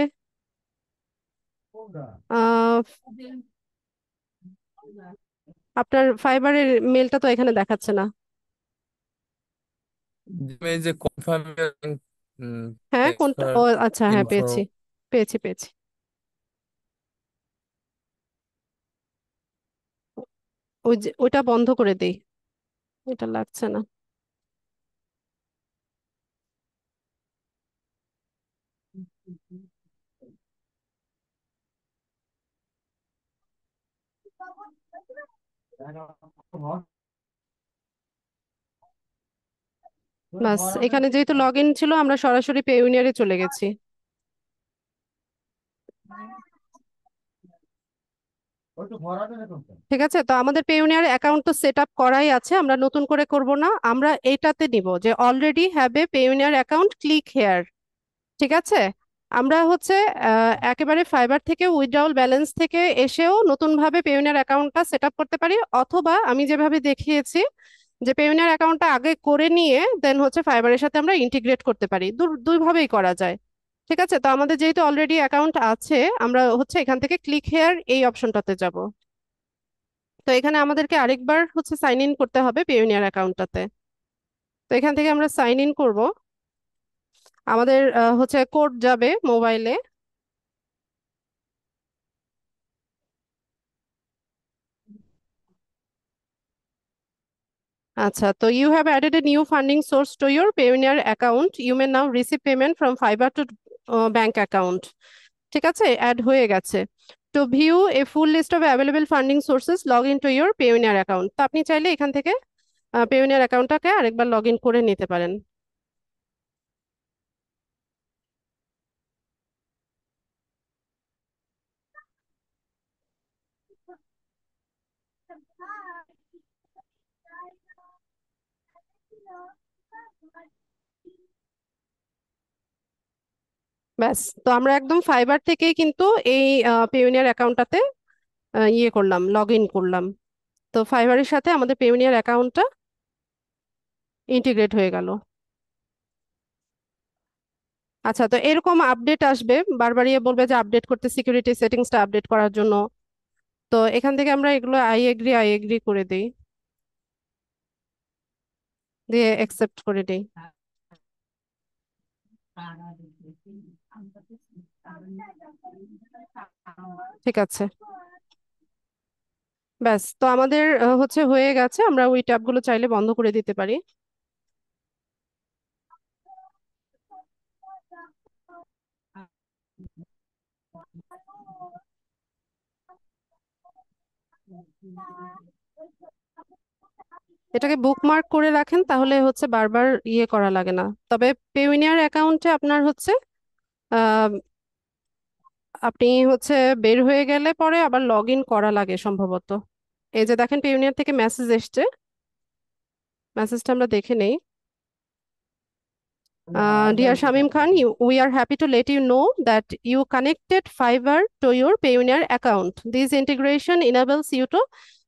আহ আপনার ফাইবারের মেলটা তো এখানে দেখাচ্ছে না। এই যে কনফার্ম হ্যাঁ কোনটা? ট্রান্সফার ও আচ্ছা, হ্যাঁ ইনফো। পেয়েছি, পেয়েছি পেয়েছি। ওই যে ওইটা বন্ধ করে দেই, এটা লাগছে না। বাস, এখানে যেহেতু লগ ইন ছিল আমরা সরাসরি পেইওনিয়ারে চলে গেছি। ঠিক আছে, তো আমাদের পেইওনিয়ার অ্যাকাউন্ট তো সেট আপ করাই আছে, আমরা নতুন করে করব না। আমরা এইটাতে নিব যে already have a Payoneer account, click here. ঠিক আছে, আমরা হচ্ছে একেবারে ফাইবার থেকে উইথড্রল ব্যালেন্স থেকে এসেও নতুন ভাবে পেইওনিয়ার অ্যাকাউন্টটা সেট আপ করতে পারি, অথবা আমি যেভাবে দেখিয়েছি যে পেইওনিয়ার অ্যাকাউন্টটা আগে করে নিয়ে দেন হচ্ছে ফাইবারের সাথে আমরা ইন্টিগ্রেট করতে পারি। দুইভাবেই করা যায়। ঠিক আছে, তো আমাদের যেহেতু অলরেডি অ্যাকাউন্ট আছে, আমরা হচ্ছে এখান থেকে ক্লিক হেয়ার এই অপশনটাতে যাব। তো এখানে আমাদেরকে আরেকবার হচ্ছে সাইন ইন করতে হবে পেইওনিয়ার অ্যাকাউন্টটাতে। তো এখান থেকে আমরা সাইন ইন করব। আমাদের হচ্ছে কোড যাবে মোবাইলে। আচ্ছা, তো you have added a new funding source to your Payoneer account, you may now receive payment from Fiverr to bank account. ঠিক আছে, অ্যাড হয়ে গেছে। To view a full list of available funding sources, log in to your Payoneer account. তো আপনি চাইলে এখান থেকে Payoneer অ্যাকাউন্টটাকে আরেকবার লগ ইন করে নিতে পারেন। ব্যাস, তো আমরা একদম ফাইবার থেকেই কিন্তু এই পেওনিয়ার অ্যাকাউন্টটাতে ইয়ে করলাম, লগ ইন করলাম। তো ফাইবারের সাথে আমাদের পেওনিয়ার অ্যাকাউন্টটা ইন্টিগ্রেট হয়ে গেল। আচ্ছা, তো এরকম আপডেট আসবে, বারবার বলবে যে আপডেট করতে, সিকিউরিটি সেটিংসটা আপডেট করার জন্য। তো এখান থেকে আমরা এগুলো আই এগ্রি করে দিই, দিয়ে অ্যাকসেপ্ট করে দিই। ঠিক আছে, ব্যাস। তো আমাদের হচ্ছে হয়ে গেছে, আমরা ওই ট্যাবগুলো চাইলে বন্ধ করে দিতে পারি। এটাকে বুকমার্ক করে রাখেন, তাহলে হচ্ছে বারবার করা লাগে না। তবে পেউনিয়ার অ্যাকাউন্টে আপনার হচ্ছে আহ আপনি হচ্ছে বের হয়ে গেলে পরে আবার লগ ইন করা লাগে সম্ভবত। এই যে দেখেন, পেউনিয়ার থেকে মেসেজ এসছে, মেসেজটা আমরা দেখে নেই। Dear Shamim Khan, we are happy to let you know that you connected Fiverr to your Payoneer account. This integration enables you to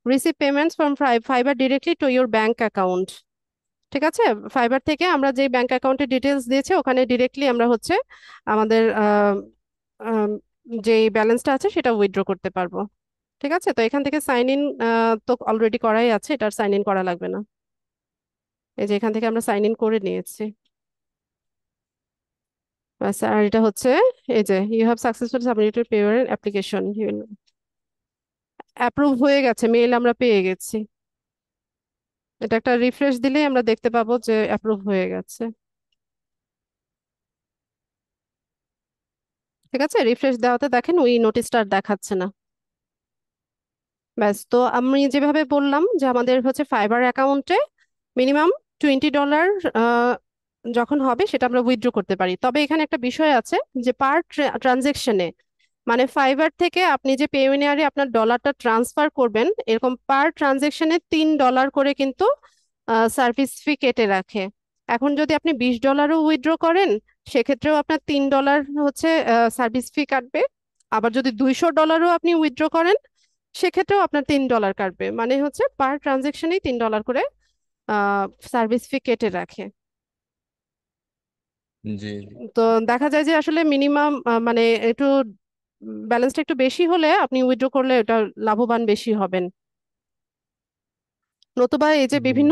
receive payments from Fiverr directly to your bank account. ঠিক আছে, fibre থেকে আমরা যে bank অ্যাকাউন্টের details দিয়েছি ওখানে directly আমরা হচ্ছে আমাদের যে ব্যালেন্সটা আছে সেটা উইথড্র করতে পারবো। ঠিক আছে, তো এখান থেকে সাইন ইন তো অলরেডি করাই আছে, এটার সাইন ইন করা লাগবে না। এই যে এখান থেকে আমরা সাইন ইন করে নিয়েছি। আচ্ছা, আর এটা হচ্ছে এই যে you have successfully submitted payment application, approve হয়ে গেছে, মেইল আমরা পেয়ে গেছি। এটা একটা রিফ্রেশ দিলেই আমরা দেখতে পাবো যে অ্যাপ্রুভ হয়ে গেছে। ঠিক আছে, রিফ্রেশ দেওয়াতে দেখেন ওই নোটিশটা আর দেখাচ্ছে না। ব্যাস, তো আমি যেভাবে বললাম যে আমাদের হচ্ছে ফাইবার অ্যাকাউন্টে মিনিমাম $20 যখন হবে সেটা আমরা উইথড্র করতে পারি। তবে এখানে একটা বিষয় আছে যে পার ট্রানজেকশনে, মানে ফাইবার থেকে আপনি যে পেওনিয়ারে আপনার ডলারটা ট্রান্সফার করবেন, এরকম পার ট্রানজেকশনে $3 করে কিন্তু সার্ভিস ফি কেটে রাখে। এখন যদি আপনি $20ও উইথড্র করেন, সেক্ষেত্রেও আপনার $3 হচ্ছে সার্ভিস ফি কাটবে। আবার যদি $200ও আপনি উইথড্র করেন, সেক্ষেত্রেও আপনার $3 কাটবে। মানে হচ্ছে পার ট্রানজেকশনেই $3 করে সার্ভিস ফি কেটে রাখে। জি। তো দেখা যায় যে আসলে মিনিমাম মানে একটু ব্যালেন্সটা একটু বেশি হলে আপনি উইথড্র করলে এটা লাভবান বেশি হবেন। নতুবা এই যে জি বিভিন্ন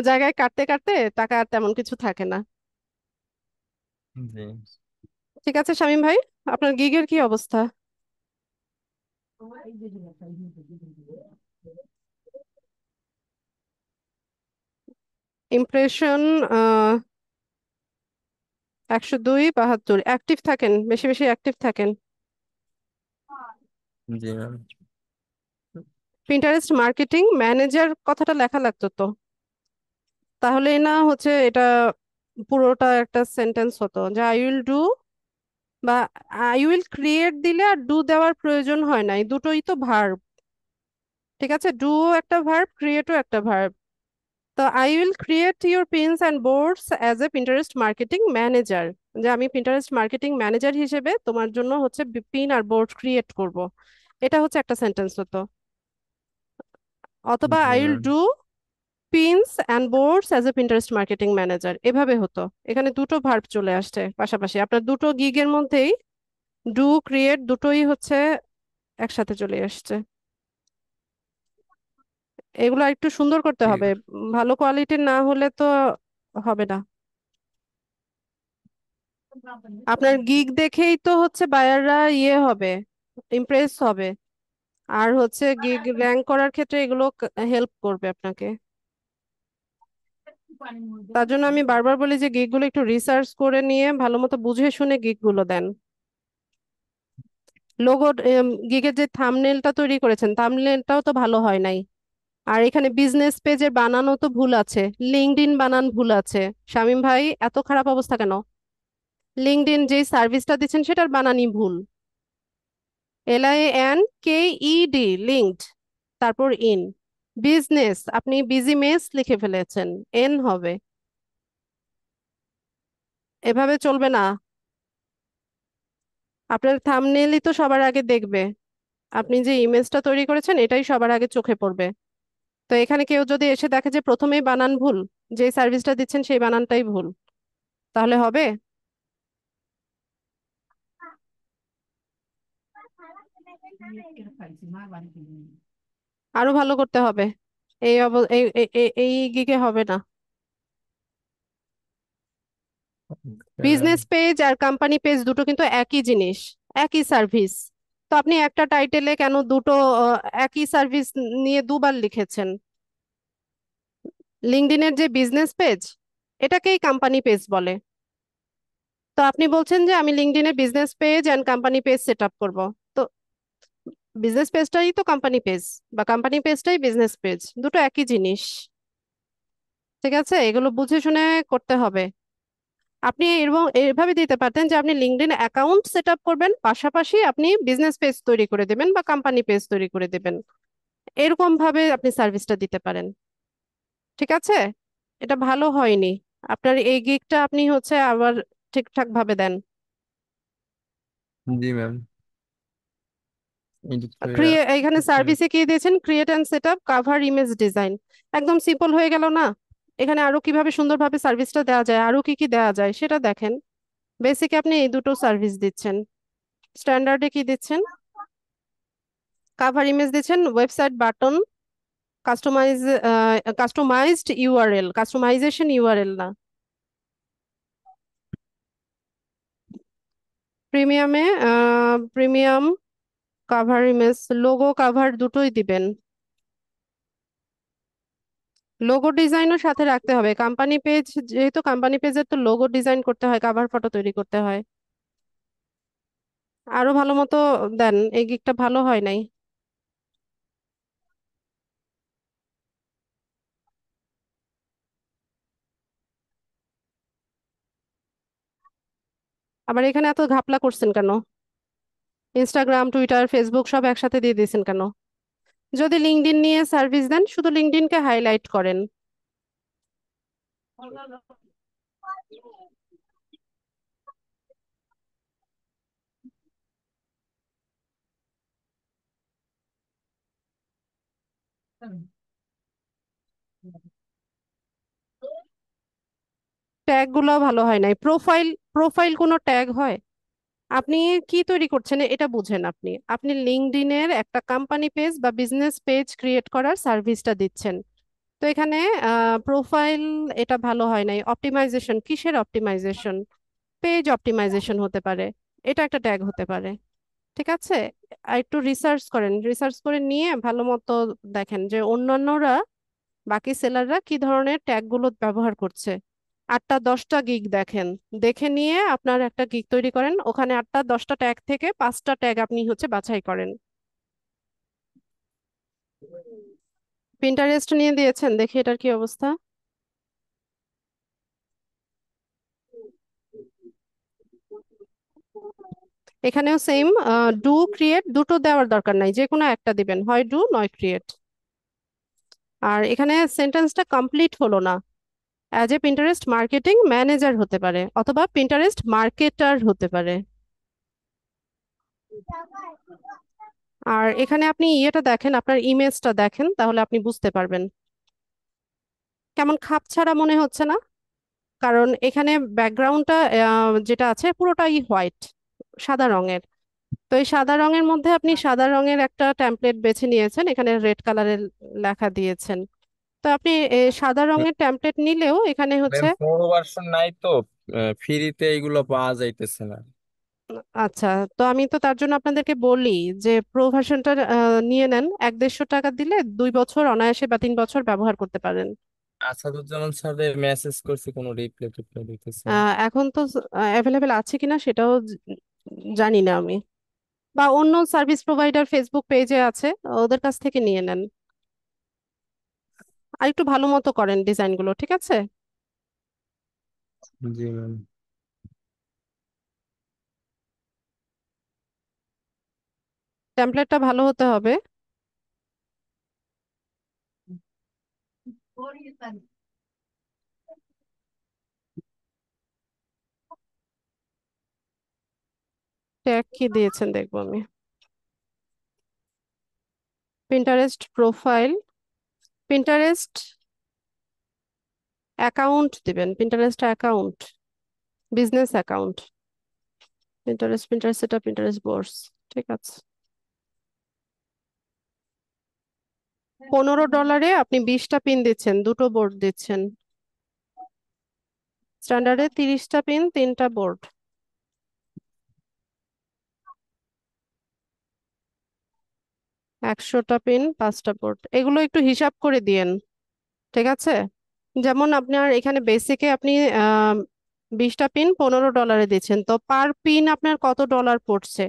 জায়গায় কাটতে কাটতে টাকা আর তেমন কিছু থাকে না। জি ঠিক আছে শামীম ভাই, আপনার গিগের কি অবস্থা? ইমপ্রেশন 102 72 অ্যাক্টিভ থাকেন, বেশি বেশি অ্যাক্টিভ থাকেন। জি ম্যাম। পিন্টারেস্ট মার্কেটিং ম্যানেজার কথাটা লেখা লাগতো তো, তাহলে না হচ্ছে এটা পুরোটা একটা সেন্টেন্স হতো যে আই উইল ডু বা আই উইল ক্রিয়েট দিলে আর ডু দেওয়ার প্রয়োজন হয় না, এই দুটোই তো ভার্ব। ঠিক আছে, ডু একটা ভার্ব, ক্রিয়েটও একটা ভার্ব। তো I will create your pins and boards as a Pinterest marketing manager, যে আমি পিন্টারেস্ট মার্কেটিং ম্যানেজার হিসেবে তোমার জন্য হচ্ছে পিন আর বোর্ড ক্রিয়েট করব। এটা হচ্ছে একটা সেন্টেন্স হতো। অথবা G I will ma'am. Do pins and boards as a Pinterest marketing manager, এভাবে হতো। এখানে দুটো ভার্ব চলে আসছে পাশাপাশি, আপনার দুটো গিগের মধ্যেই ডু ক্রিয়েট দুটোই হচ্ছে একসাথে চলে আসছে। এগুলো একটু সুন্দর করতে ঠিক হবে, আছে। ভালো কোয়ালিটির না হলে তো হবে না। আপনার গিগ দেখেই তো হচ্ছে বায়াররা হবে, ইমপ্রেস হবে। আর হচ্ছে গিগ র্যাঙ্ক করার ক্ষেত্রে এগুলো হেল্প করবে আপনাকে। তার জন্য আমি বারবার বলি যে গিগ গুলো একটু রিসার্চ করে নিয়ে ভালো মতো বুঝে শুনে গিগ গুলো দেন। লোগো, গিগের যে থাম্বনেলটা তৈরি করেছেন, থাম্বনেলটাও তো ভালো হয় নাই। আর এখানে বিজনেস পেজের বানানো তো ভুল আছে, লিঙ্কডইন বানান ভুল আছে। শামীম ভাই, এত খারাপ অবস্থা কেন? লিঙ্কডইন যে সার্ভিসটা দিচ্ছেন সেটার বানানই ভুল। LINKED, লিঙ্কড, তারপর ইন। বিজনেস আপনি বিজি মেস লিখে ফেলেছেন, এন হবে। এভাবে চলবে না। আপনার থাম্বনেলই তো সবার আগে দেখবে, আপনি যে ইমেজটা তৈরি করেছেন এটাই সবার আগে চোখে পড়বে। তো এখানে কেউ যদি এসে দেখে যে প্রথমেই বানান ভুল, যে সার্ভিসটা দিচ্ছেন সেই বানানটাই ভুল, তাহলে হবে? আরো ভালো করতে হবে। এই এই গিগে হবে না। ম্যাম। বিজনেস পেজ আর কোম্পানি পেজ দুটো কিন্তু একই জিনিস, একই সার্ভিস। তো আপনি একটা টাইটেলে কেন দুটো একই সার্ভিস নিয়ে দুবার লিখেছেন? লিঙ্কডইনের যে বিজনেস পেজ, এটাকেই কোম্পানি পেজ বলে। তো আপনি বলছেন যে আমি লিঙ্কডইনে business page and company page set up করবো। তো বিজনেস পেজটাই তো কোম্পানি পেজ, বা কোম্পানি পেজটাই বিজনেস পেজ, দুটো একই জিনিস। ঠিক আছে, এগুলো বুঝে শুনে করতে হবে। আপনি এবং এভাবে দিতে পারতেন যে আপনি লিঙ্কডইন অ্যাকাউন্ট সেট আপ করবেন, পাশাপাশি আপনি বিজনেস পেজ তৈরি করে দেবেন বা কোম্পানি পেজ তৈরি করে দেবেন। এরকম ভাবে আপনি সার্ভিসটা দিতে পারেন। ঠিক আছে, এটা ভালো হয়নি। আপনার এই গিগটা আপনি হচ্ছে আবার ঠিকঠাক ভাবে দেন। জি ম্যাম, এডিট করে এখানে সার্ভিসে কি দিয়েছেন? Create and set up cover image design. একদম সিম্পল হয়ে গেল না? এখানে আরো কিভাবে সুন্দরভাবে সার্ভিসটা দেওয়া যায়, আরো কি কি দেওয়া যায় সেটা দেখেন। বেসিকে আপনি এই দুটো সার্ভিস দিচ্ছেন, স্ট্যান্ডার্ডে কি দিচ্ছেন? কাভার ইমেজ দিচ্ছেন, website button, customize customized URL, customization URL না। প্রিমিয়ামে premium cover image, logo cover দুটোই দিবেন। লোগো ডিজাইনও সাথে রাখতে হবে। কোম্পানি পেজ যেহেতু, কোম্পানি পেজের তো লোগো ডিজাইন করতে হয়, কাভার ফটো তৈরি করতে হয়। আরো ভালো মতো দেন, এই গিকটা ভালো হয় নাই। আবার এখানে এত ঘাপলা করছেন কেন? ইনস্টাগ্রাম, টুইটার, ফেসবুক সব একসাথে দিয়ে দিয়েছেন কেন? যদি লিঙ্কডইন নিয়ে সার্ভিস দেন, শুধু লিঙ্কডইনকে হাইলাইট করেন। ট্যাগ গুলো ভালো হয় নাই। প্রোফাইল, প্রোফাইল কোনো ট্যাগ হয়? আপনি কি তৈরি করছেন এটা বুঝেন। আপনি আপনি লিঙ্কডইনের একটা কোম্পানি পেজ বা বিজনেস পেজ ক্রিয়েট করার সার্ভিসটা দিচ্ছেন। তো এখানে প্রোফাইল, এটা ভালো হয় নাই। অপটিমাইজেশন, কিসের অপটিমাইজেশন? পেজ অপটিমাইজেশন হতে পারে, এটা একটা ট্যাগ হতে পারে। ঠিক আছে, আর একটু রিসার্চ করেন, রিসার্চ করে নিয়ে ভালো মতো দেখেন যে অন্যান্যরা, বাকি সেলাররা কি ধরনের ট্যাগ গুলো ব্যবহার করছে। 8টা 10টা গিগ দেখেন, দেখে নিয়ে আপনার একটা গিগ তৈরি করেন, ওখানে 8টা 10টা ট্যাগ থেকে 5টা ট্যাগ আপনি হচ্ছে বাছাই করেন। পিন্টারেস্ট নিয়ে দিয়েছেন, দেখি এটার কি অবস্থা। এখানেও সেম, ডু ক্রিয়েট দুটো দেওয়ার দরকার নাই, যে কোনো একটা দিবেন, হয় ডু নয় ক্রিয়েট। আর এখানে সেন্টেন্সটা কমপ্লিট হলো না। As a Pinterest marketing manager হতে পারে, অথবা পিন্টারেস্ট মার্কেটার হতে পারে। আর এখানে আপনি ইয়েটা দেখেন, আপনার ইমেজটা দেখেন, তাহলে আপনি বুঝতে পারবেন। কেমন খাপছাড়া মনে হচ্ছে না? কারণ এখানে ব্যাকগ্রাউন্ডটা যেটা আছে পুরোটাই হোয়াইট, সাদা রঙের। তো এই সাদা রঙের মধ্যে আপনি সাদা রঙের একটা টেমপ্লেট বেছে নিয়েছেন, এখানে রেড কালারের লেখা দিয়েছেন। তো আপনি সাদা রঙের টেমপ্লেট নিলেও এখানে হচ্ছে। ম্যাম প্রো ভার্সন নাই তো, ফ্রিতে এইগুলো পাওয়া যাইতেছে না। আচ্ছা, তো আমি তো তার জন্য আপনাদেরকে বলি যে প্রো ভার্সনটা নিয়ে নেন। 1-150 টাকা দিলে 2 বছর অনায়াসে বা 3 বছর ব্যবহার করতে পারেন। আসাদুজ্জামান স্যারের মেসেজ করছি, কোনো রিপ্লাই টিপ্লাই দিতেছে না। এখন তো অ্যাভেলেবেল আছে কিনা সেটাও জানি না আমি। বা অন্য সার্ভিস প্রোভাইডার ফেসবুক পেজে আছে, ওদের কাছ থেকে নিয়ে নেন। আর একটু ভালো মতো করেন ডিজাইনগুলো, ঠিক আছে? জি ম্যাম। টেমপ্লেটটা ভালো হতে হবে। ট্যাগ কি দিয়েছেন দেখবো আমি। পিন্টারেস্ট প্রোফাইল, পিন্টারেস্ট অ্যাকাউন্ট দিবেন, Pinterest account, business account, Pinterest, Pinterest সেটা, পিন্টারেস্ট বোর্ডস। ঠিক আছে। $15 আপনি 20টা পিন দিচ্ছেন, দুটো বোর্ড দিচ্ছেন। স্ট্যান্ডার্ডে 30টা পিন, 3টা বোর্ড। 100টা পিন, 5টা বোর্ড। এগুলো একটু হিসাব করে দিয়েন, ঠিক আছে? যেমন আপনার এখানে বেসিকে আপনি 20টা পিন $15 দিচ্ছেন, তো পার পিন আপনার কত ডলার পড়ছে?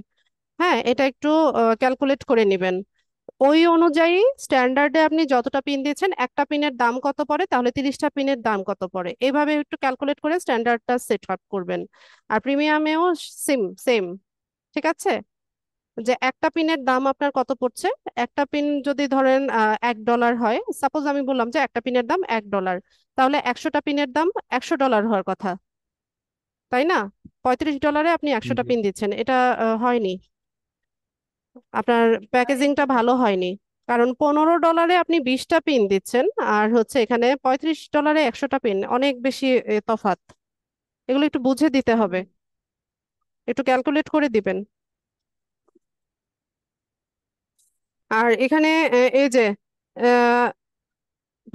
হ্যাঁ, এটা একটু ক্যালকুলেট করে নেবেন। ওই অনুযায়ী স্ট্যান্ডার্ডে আপনি যতটা পিন দিয়েছেন, একটা পিনের দাম কত পড়ে, তাহলে 30টা পিনের দাম কত পড়ে, এভাবে একটু ক্যালকুলেট করে স্ট্যান্ডার্ডটা সেট আপ করবেন। আর প্রিমিয়ামেও সেম সেম, ঠিক আছে? যে একটা পিনের দাম আপনার কত পড়ছে। একটা পিন যদি ধরেন $1 হয়, সাপোজ আমি বললাম যে একটা পিনের দাম $1, তাহলে 100টা পিনের দাম $100 হওয়ার কথা, তাই না? $35 আপনি 100টা জি। পিন দিচ্ছেন, এটা হয়নি। আপনার প্যাকেজিংটা ভালো হয়নি। কারণ $15 আপনি 20টা পিন দিচ্ছেন, আর হচ্ছে এখানে $35 100টা পিন, অনেক বেশি তফাৎ। এগুলো একটু বুঝে দিতে হবে, একটু ক্যালকুলেট করে দিবেন। আর এখানে এই যে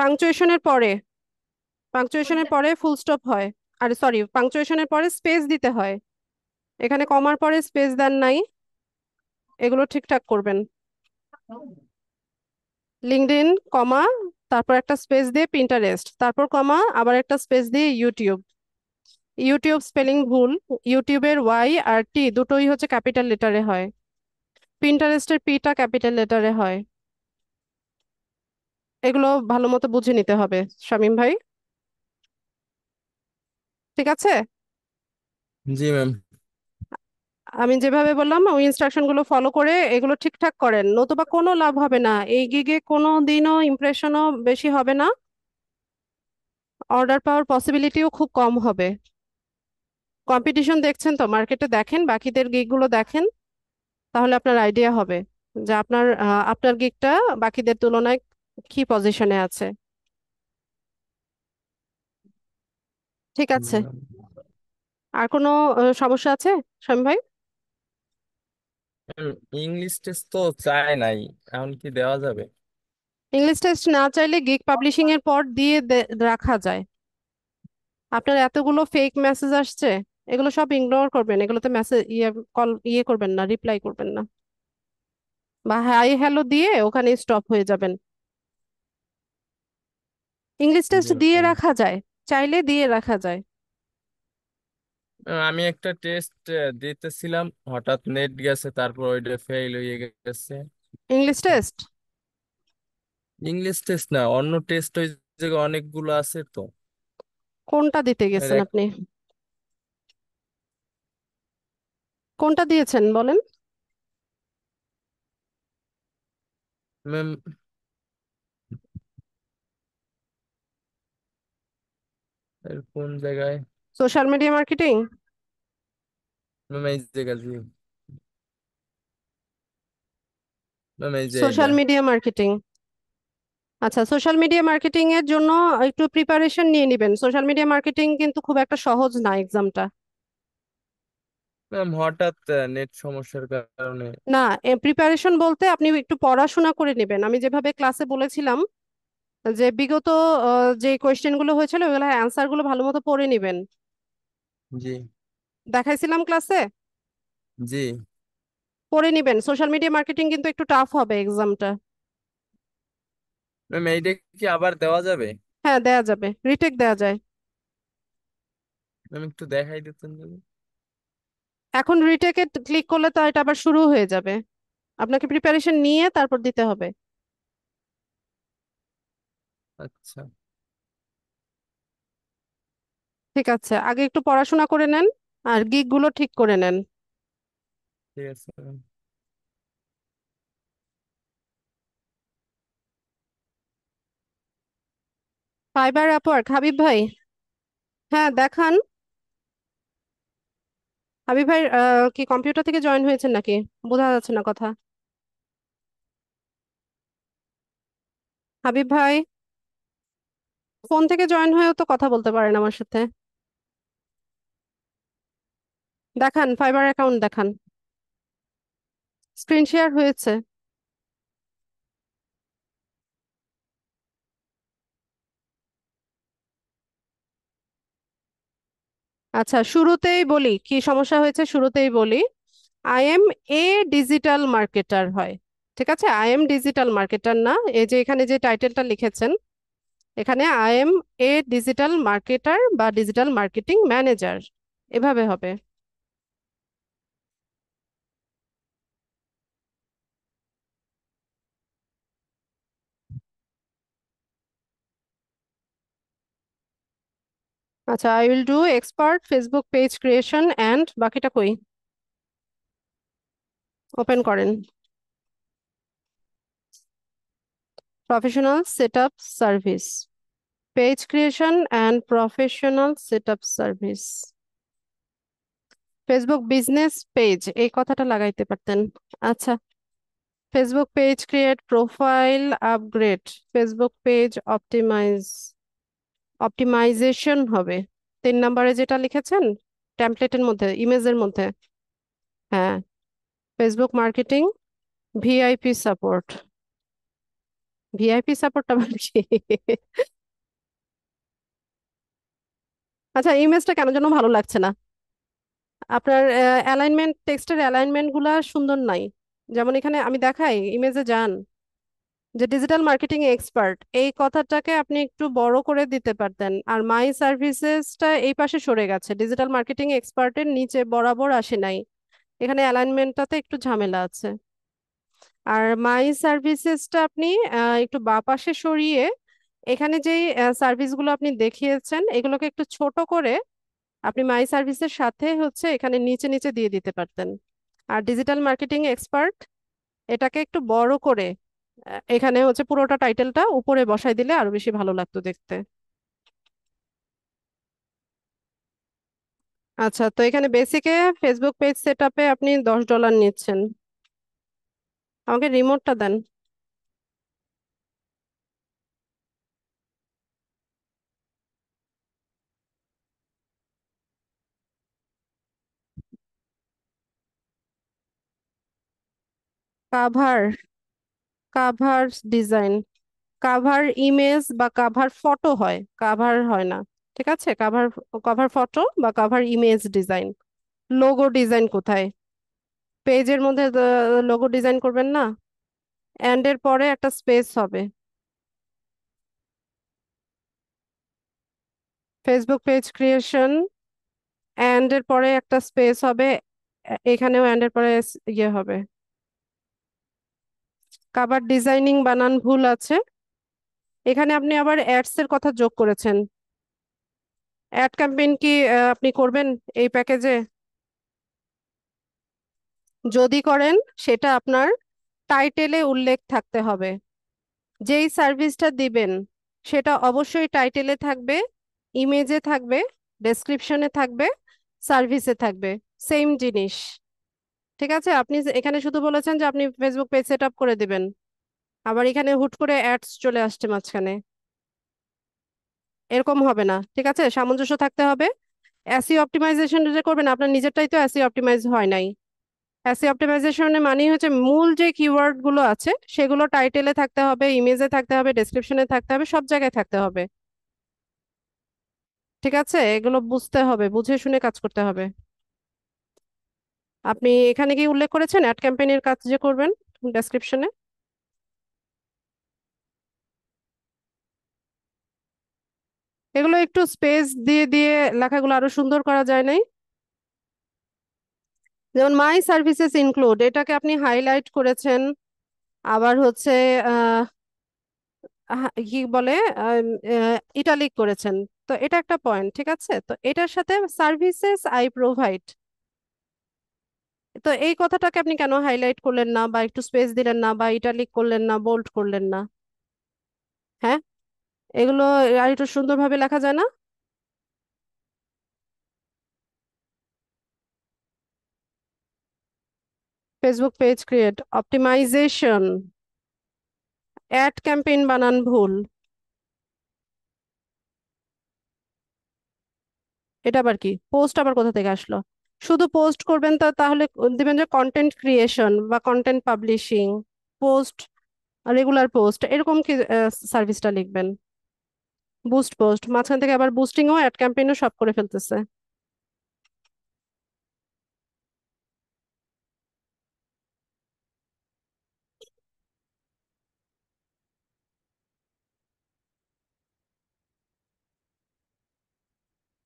পাংচুয়েশনের পরে, পাংচুয়েশনের পরে ফুল স্টপ হয়, আর সরি, পাংচুয়েশনের পরে স্পেস দিতে হয়। এখানে কমার পরে স্পেস দেন নাই, এগুলো ঠিকঠাক করবেন। লিঙ্কডইন, কমা, তারপর একটা স্পেস দিয়ে পিন্টারেস্ট, তারপর কমা, আবার একটা স্পেস দিয়ে ইউটিউব। ইউটিউব স্পেলিং ভুল। ইউটিউবের ওয়াই আর টি দুটোই হচ্ছে ক্যাপিটাল লেটারে হয়, পিন্টারেস্টের পিটা ক্যাপিটাল লেটারে হয়। এগুলো ভালো মতো বুঝে নিতে হবে শামীম ভাই, ঠিক আছে? জি ম্যাম। আমি যেভাবে বললাম ওই ইনস্ট্রাকশন গুলো ফলো করে এগুলো ঠিকঠাক করেন, নতুবা কোনো লাভ হবে না। এই গিগে কোনো দিনও ইমপ্রেশনও বেশি হবে না, অর্ডার পাওয়ার পসিবিলিটিও খুব কম হবে। কম্পিটিশন দেখছেন তো মার্কেটে, দেখেন বাকিদের গিগ গুলো দেখেন, তাহলে আপনার আইডিয়া হবে যে আপনার গিগটা বাকিদের তুলনায় কি পজিশনে আছে। ঠিক আছে? আর কোনো সমস্যা আছে শামীম ভাই? ইংলিশ টেস্ট তো চায় নাই, এখন কি দেওয়া যাবে? ইংলিশ টেস্ট না চাইলে গিগ পাবলিশিং এর পর দিয়ে রাখা যায়। আপনার এতগুলো ফেক মেসেজ আসছে, এগুলো সব ইগনোর করবেন, এগুলোতে মেসেজ কল করবেন না, রিপ্লাই করবেন না, বা হাই হ্যালো দিয়ে ওখানে স্টপ হয়ে যাবেন। ইংলিশ জি টেস্ট দিয়ে ম্যাম। রাখা যায়, চাইলে দিয়ে রাখা যায়। আমি একটা টেস্ট দিতেছিলাম, হঠাৎ নেট গেছে, তারপর ওইটা ফেল হয়ে গেছে। ইংলিশ টেস্ট ইংলিশ টেস্ট না, অন্য টেস্ট ওই জায়গায় অনেকগুলো আছে তো। কোনটা দিতে এর গেছেন এক আপনি? কোনটা দিয়েছেন বলেন? ম্যাম, এর কোন জায়গায়? Social media marketing? ম্যাম এই জায়গা, জি ম্যাম, এই যে সোশ্যাল এইটা। মিডিয়া মার্কেটিং, আচ্ছা। সোশ্যাল মিডিয়া মার্কেটিং এর জন্য একটু প্রিপারেশন নিয়ে নেবেন। সোশ্যাল মিডিয়া মার্কেটিং কিন্তু খুব একটা সহজ না এক্সামটা। ম্যাম হঠাৎ নেট সমস্যার কারণে। না, প্রিপারেশন বলতে আপনি একটু পড়াশোনা করে নেবেন। আমি যেভাবে ক্লাসে বলেছিলাম যে বিগত যে কোয়েশ্চেন গুলো হয়েছিল ওগুলো অ্যান্সার গুলো ভালো মতো পড়ে নেবেন, জি। দেখাইছিলাম ক্লাসে। জি পড়ে নেবেন, সোশ্যাল মিডিয়া মার্কেটিং কিন্তু একটু টাফ হবে এক্সামটা। ম্যাম, এইটা কি আবার দেওয়া যাবে? হ্যাঁ, দেয়া যাবে, রিটেক দেয়া যায়। ম্যাম একটু দেখাই দিতেন যদি। এখন রিটেকে ক্লিক করলে তো এটা আবার শুরু হয়ে যাবে, আপনাকে প্রিপারেশন নিয়ে তারপর দিতে হবে। আচ্ছা, ঠিক আছে, আগে একটু পড়াশোনা করে নেন, আর গিগ গুলো ঠিক করে নেন। ঠিক আছে ম্যাম। ফাইবার আপওয়ার্ক, হাবিব ভাই? হ্যাঁ, দেখান। হাবিব ভাই কি কম্পিউটার থেকে জয়েন হয়েছেন নাকি? বোঝা যাচ্ছে না কথা। হাবিব ভাই, ফোন থেকে জয়েন হয়েও তো কথা বলতে পারেন আমার সাথে। দেখান, ফাইবার অ্যাকাউন্ট দেখান। স্ক্রিন শেয়ার হয়েছে। আচ্ছা, শুরুতেই বলি কি সমস্যা হয়েছে, শুরুতেই বলি। I am a digital marketer হয়, ঠিক আছে? আই এম ডিজিটাল মার্কেটার না, এই যে এখানে যে টাইটেলটা লিখেছেন, এখানে I am a digital marketer বা ডিজিটাল মার্কেটিং ম্যানেজার, এভাবে হবে। আচ্ছা, I will do expert Facebook page creation and বাকিটা কই, ওপেন করেন। Professional set up service, page creation and professional set up service, Facebook business page, এই কথাটা লাগাইতে পারতেন। আচ্ছা, Facebook page create, profile upgrade, Facebook page optimization হবে 3 নম্বরে যেটা লিখেছেন টেমপ্লেটের মধ্যে, ইমেজের মধ্যে। হ্যাঁ, Facebook marketing, VIP support. VIP support আবার কি? আচ্ছা, ইমেজটা কেন যেন ভালো লাগছে না আপনার। অ্যালাইনমেন্ট, টেক্সটের অ্যালাইনমেন্ট গুলা সুন্দর নাই। যেমন এখানে আমি দেখাই, ইমেজে যান, যে ডিজিটাল মার্কেটিং এক্সপার্ট, এই কথাটাকে আপনি একটু বড় করে দিতে পারতেন। আর মাই সার্ভিসেসটা এই পাশে সরে গেছে, ডিজিটাল মার্কেটিং এক্সপার্টের নিচে বরাবর আসে নাই। এখানে অ্যালাইনমেন্টটাতে একটু ঝামেলা আছে। আর মাই সার্ভিসেসটা আপনি একটু বাঁ পাশে সরিয়ে, এখানে যেই সার্ভিসগুলো আপনি দেখিয়েছেন এগুলোকে একটু ছোট করে আপনি মাই সার্ভিসের সাথে হচ্ছে এখানে নিচে নিচে দিয়ে দিতে পারতেন। আর ডিজিটাল মার্কেটিং এক্সপার্ট এটাকে একটু বড় করে এখানে হচ্ছে পুরোটা টাইটেলটা উপরে বসাই দিলে আরো বেশি ভালো লাগতো দেখতে। আচ্ছা, তো এখানে বেসিকে ফেসবুক পেজ সেট আপে আপনি $10 নিচ্ছেন। আমাকে রিমোটটা দেন। Cover, cover design, cover image বা কাভার ফটো হয়, কাভার হয় না। ঠিক আছে, কাভার, কভার ফটো বা cover image design. Logo design কোথায়? পেজের মধ্যে লোগো ডিজাইন করবেন না? এন্ড এর পরে একটা স্পেস হবে, ফেসবুক পেজ ক্রিয়েশন, এন্ড এর পরে একটা স্পেস হবে, এখানেও এন্ড এর পরে ইয়ে হবে। কাভার ডিজাইনিং বানান ভুল আছে, এখানে আপনি আবার অ্যাডস এর কথা যোগ করেছেন। অ্যাড ক্যাম্পেইন কি আপনি করবেন এই প্যাকেজে? যদি করেন, সেটা আপনার টাইটেলে উল্লেখ থাকতে হবে। যেই সার্ভিসটা দিবেন সেটা অবশ্যই টাইটেলে থাকবে, ইমেজে থাকবে, ডেসক্রিপশনে থাকবে, সার্ভিসে থাকবে, সেম জিনিস। ঠিক আছে, আপনি এখানে শুধু বলেছেন যে আপনি ফেসবুক পেজ সেট আপ করে দিবেন, আবার এখানে হুট করে অ্যাডস চলে আসছে মাঝখানে। এরকম হবে না, ঠিক আছে? সামঞ্জস্য থাকতে হবে। এসইও অপটিমাইজেশন যে করবেন, আপনার নিজেরটাই তো এসইও অপটিমাইজ হয় নাই। এসইও অপটিমাইজেশনের মানে হচ্ছে মূল যে কিওয়ার্ড গুলো আছে সেগুলো টাইটেলে থাকতে হবে, ইমেজে থাকতে হবে, ডেসক্রিপশনে থাকতে হবে, সব জায়গায় থাকতে হবে। ঠিক আছে, এগুলো বুঝতে হবে, বুঝে শুনে কাজ করতে হবে। আপনি এখানে কি উল্লেখ করেছেন অ্যাড ক্যাম্পেইনের কাজ যে করবেন ডেসক্রিপশনে? এগুলো একটু স্পেস দিয়ে দিয়ে লেখাগুলো আরো সুন্দর করা যায় নাই? যেমন মাই সার্ভিসেস ইনক্লুড, এটাকে আপনি হাইলাইট করেছেন, আবার হচ্ছে আহ কি বলে ইটালিক করেছেন। তো এটা একটা পয়েন্ট, ঠিক আছে? তো এটার সাথে সার্ভিসেস আই প্রোভাইড, তো এই কথাটাকে আপনি কেন হাইলাইট করলেন না, বা একটু স্পেস দিলেন না, বা ইটালিক করলেন না, বোল্ড করলেন না? হ্যাঁ, এগুলো আর একটু সুন্দরভাবে লেখা যায় না? Facebook page create, optimization, ad campaign বানান ভুল। এটা আবার কি? পোস্ট আবার কোথা থেকে আসলো? শুধু পোস্ট করবেন তো তাহলে দিবেন যে কন্টেন্ট ক্রিয়েশন বা content publishing, post, regular post, এরকম কি সার্ভিসটা লিখবেন? বুস্ট পোস্ট, মাঝখান থেকে আবার বুস্টিংও অ্যাড ক্যাম্পেইনও সব করে ফেলতেছে।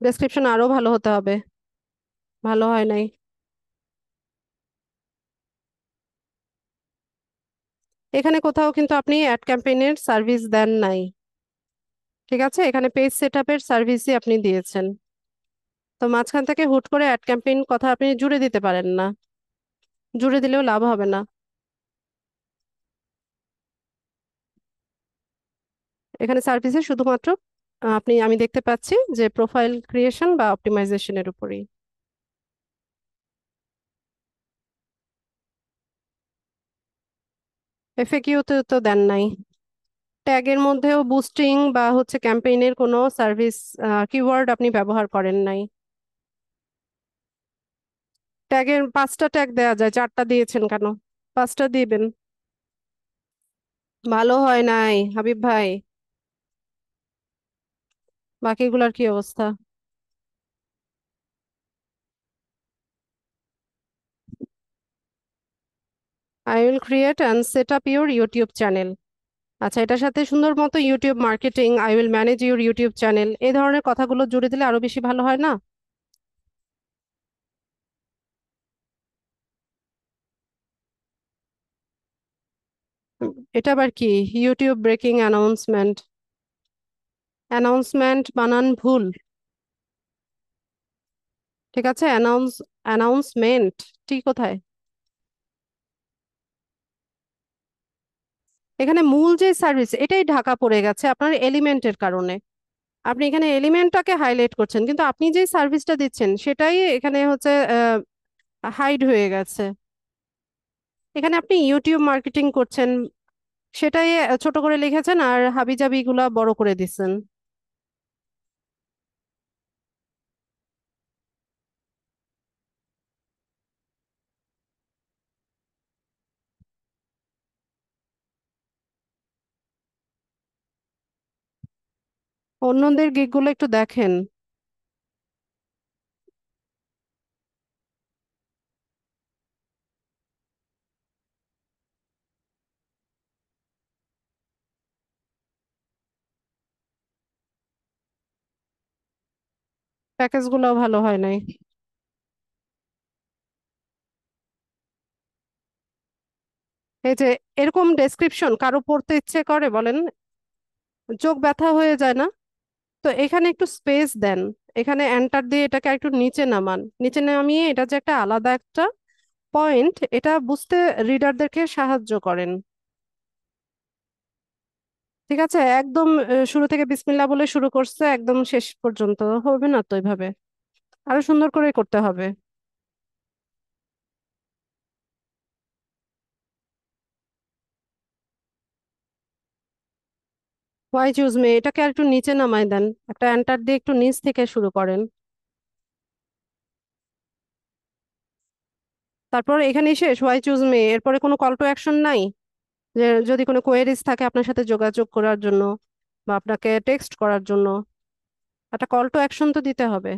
ডেসক্রিপশন আরো ভালো হতে হবে, ভালো হয় নাই। এখানে কোথাও কিন্তু আপনি অ্যাড ক্যাম্পেইনের সার্ভিস দেন নাই। ঠিক আছে, এখানে পেজ সেটআপের সার্ভিসই আপনি দিয়েছেন। তো মাঝখান থেকে হুট করে অ্যাড ক্যাম্পেইন কথা আপনি জুড়ে দিতে পারেন না, জুড়ে দিলেও লাভ হবে না। এখানে সার্ভিসে শুধুমাত্র আমি দেখতে পাচ্ছি যে প্রোফাইল ক্রিয়েশন বা অপটিমাইজেশনের উপরেই। এফএকিউ তে তো দেন নাই। ট্যাগের মধ্যেও বুস্টিং বা হচ্ছে ক্যাম্পেইনের কোনো সার্ভিস কিওয়ার্ড আপনি ব্যবহার করেন নাই। ট্যাগের 5টা ট্যাগ দেওয়া যায়, 4টা দিয়েছেন কেন? 5টা দিবেন। ভালো হয় নাই হাবিব ভাই। বাকিগুলার কি অবস্থা? I will create and set up your YouTube channel. আচ্ছা, এটার সাথে সুন্দর মতো YouTube marketing, I will manage your YouTube channel, এই ধরনের কথাগুলো জুড়ে দিলে আরো বেশি ভালো হয় না? এটা আবার কি? ইউটিউব ব্রেকিং অ্যানাউন্সমেন্ট, অ্যানাউন্সমেন্ট বানান ভুল। ঠিক আছে, অ্যানাউন্সমেন্ট ঠিক কোথায়? এখানে মূল যে সার্ভিস এটাই ঢাকা পড়ে গেছে আপনার এলিমেন্টের কারণে। আপনি এখানে এলিমেন্টটাকে হাইলাইট করছেন, কিন্তু আপনি যে সার্ভিসটা দিচ্ছেন সেটাই এখানে হচ্ছে হাইড হয়ে গেছে। এখানে আপনি ইউটিউব মার্কেটিং করছেন, সেটাই ছোট করে লিখেছেন আর হাবিজাবি গুলা বড় করে দিচ্ছেন। অন্যদের গিগ গুলো একটু দেখেন। প্যাকেজ গুলো ভালো হয় নাই। এই যে এরকম ডেসক্রিপশন কারো পড়তে ইচ্ছে করে বলেন? চোখ ব্যথা হয়ে যায় না? তো এখানে একটু স্পেস দেন, এখানে এন্টার দিয়ে এটাকে একটু নিচে নামান, নিচে নামিয়ে এটা যে একটা আলাদা একটা পয়েন্ট, এটা বুঝতে রিডারদেরকে সাহায্য করেন। ঠিক আছে, একদম শুরু থেকে বিসমিল্লাহ বলে শুরু করছে একদম শেষ পর্যন্ত হবে না তো এভাবে, আরো সুন্দর করে করতে হবে। হোয়াই চুজ মি, এটাকে আর একটু নিচে নামাই দেন, একটা এন্টার দিয়ে একটু নিচ থেকে শুরু করেন। তারপর এখানেই শেষ? হোয়াই চুজ মি এরপরে কোনো কল টু অ্যাকশন নাই? যে যদি কোনো কোয়েরিজ থাকে আপনার সাথে যোগাযোগ করার জন্য বা আপনাকে টেক্সট করার জন্য, একটা কল টু অ্যাকশন তো দিতে হবে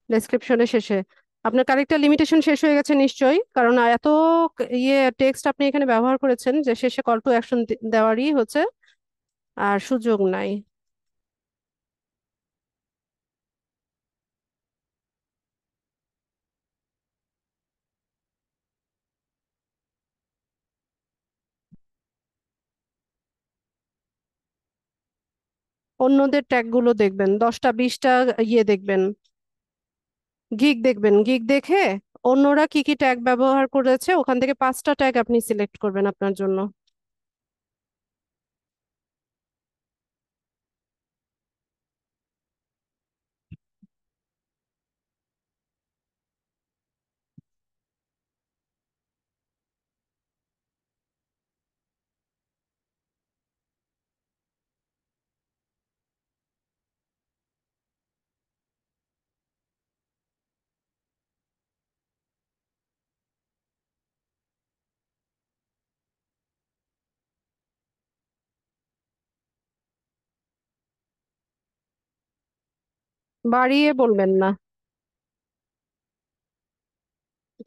ডেসক্রিপশনের শেষে। আপনার ক্যারেক্টার লিমিটেশন শেষ হয়ে গেছে নিশ্চয়ই, কারণ এত টেক্সট আপনি এখানে ব্যবহার করেছেন যে শেষে কল টু অ্যাকশন দেওয়ারই হচ্ছে আর সুযোগ নাই। অন্যদের ট্যাগ গুলো দেখবেন, 10টা 20টা দেখবেন, গিগ দেখবেন, গিগ দেখে অন্যরা কি কি ট্যাগ ব্যবহার করেছে ওখান থেকে 5টা ট্যাগ আপনি সিলেক্ট করবেন আপনার জন্য। বাড়িয়ে বলবেন না,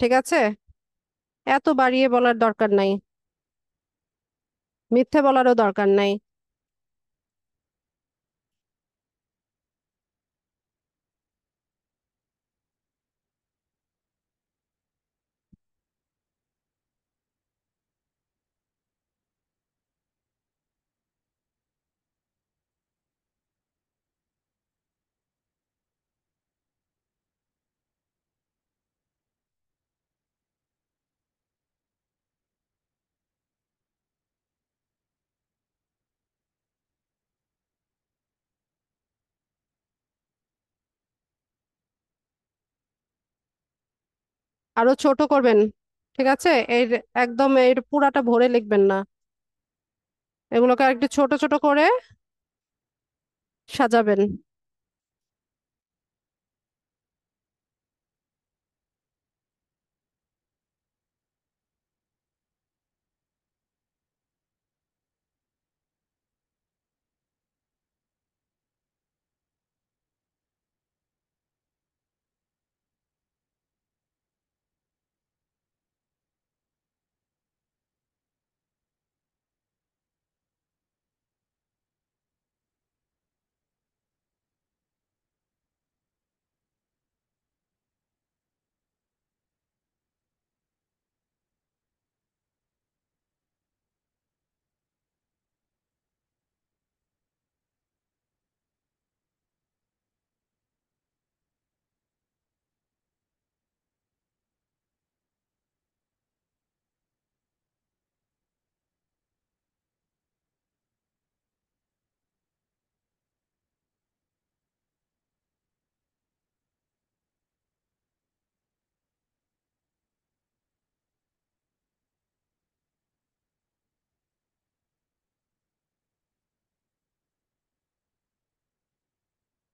ঠিক আছে? এত বাড়িয়ে বলার দরকার নাই, মিথ্যে বলারও দরকার নাই। আরো ছোট করবেন, ঠিক আছে? এর একদম এর পুরাটা ভরে লিখবেন না, এগুলোকে একটু ছোট ছোট করে সাজাবেন।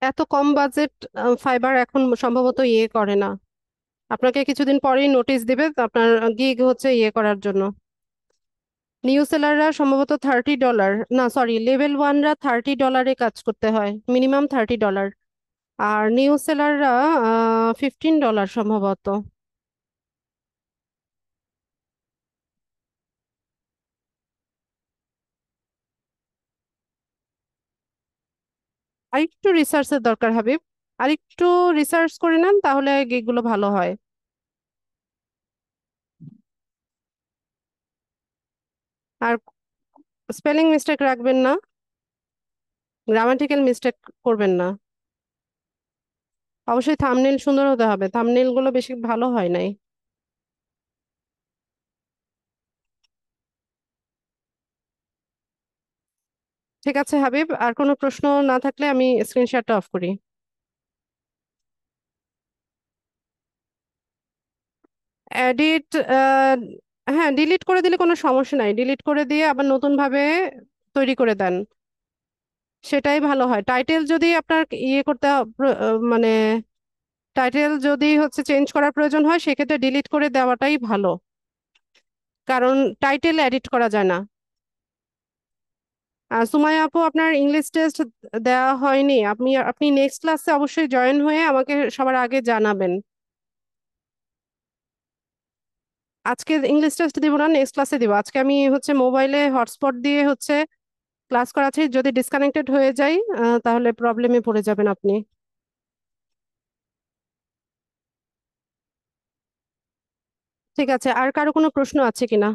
এত কম বাজেট ফাইবার এখন সম্ভবত ইয়ে করে না, আপনাকে কিছুদিন পরেই নোটিশ দিবে আপনার গিগ হচ্ছে ইয়ে করার জন্য। নিউ সেলাররা সম্ভবত $30, না সরি, লেভেল ওয়ানরা $30 কাজ করতে হয়, মিনিমাম $30। আর নিউ সেলাররা $15 সম্ভবত। আরেকটু রিসার্চের দরকার হাবিব, আরেকটু রিসার্চ করে নেন তাহলে গিগুলো ভালো হয়। আর স্পেলিং মিস্টেক রাখবেন না, গ্রামাটিক্যাল মিস্টেক করবেন না। অবশ্যই থাম্বনেল সুন্দর হতে হবে, থাম্বনেল গুলো বেশি ভালো হয় নাই। ঠিক আছে হাবিব, আর কোনো প্রশ্ন না থাকলে আমি স্ক্রিনশটটা অফ করি। এডিট, হ্যাঁ ডিলিট করে দিলে কোনো সমস্যা নাই, ডিলিট করে দিয়ে আবার নতুন ভাবে তৈরি করে দেন, সেটাই ভালো হয়। টাইটেল যদি আপনার ইয়ে করতে মানে টাইটেল যদি হচ্ছে চেঞ্জ করার প্রয়োজন হয় সেক্ষেত্রে ডিলিট করে দেওয়াটাই ভালো, কারণ টাইটেল এডিট করা যায় না। সুমাইয়া আপু, আপনার ইংলিশ টেস্ট দেওয়া হয়নি, আপনি আপনি নেক্সট ক্লাসে অবশ্যই জয়েন হয়ে আমাকে সবার আগে জানাবেন। আজকে ইংলিশ টেস্ট দিব না, নেক্সট ক্লাসে দিব। আজকে আমি হচ্ছে মোবাইলে হটস্পট দিয়ে হচ্ছে ক্লাস করাচ্ছি, যদি ডিসকানেক্টেড হয়ে যায় তাহলে প্রবলেমে পড়ে যাবেন আপনি। ঠিক আছে, আর কারো কোনো প্রশ্ন আছে কিনা?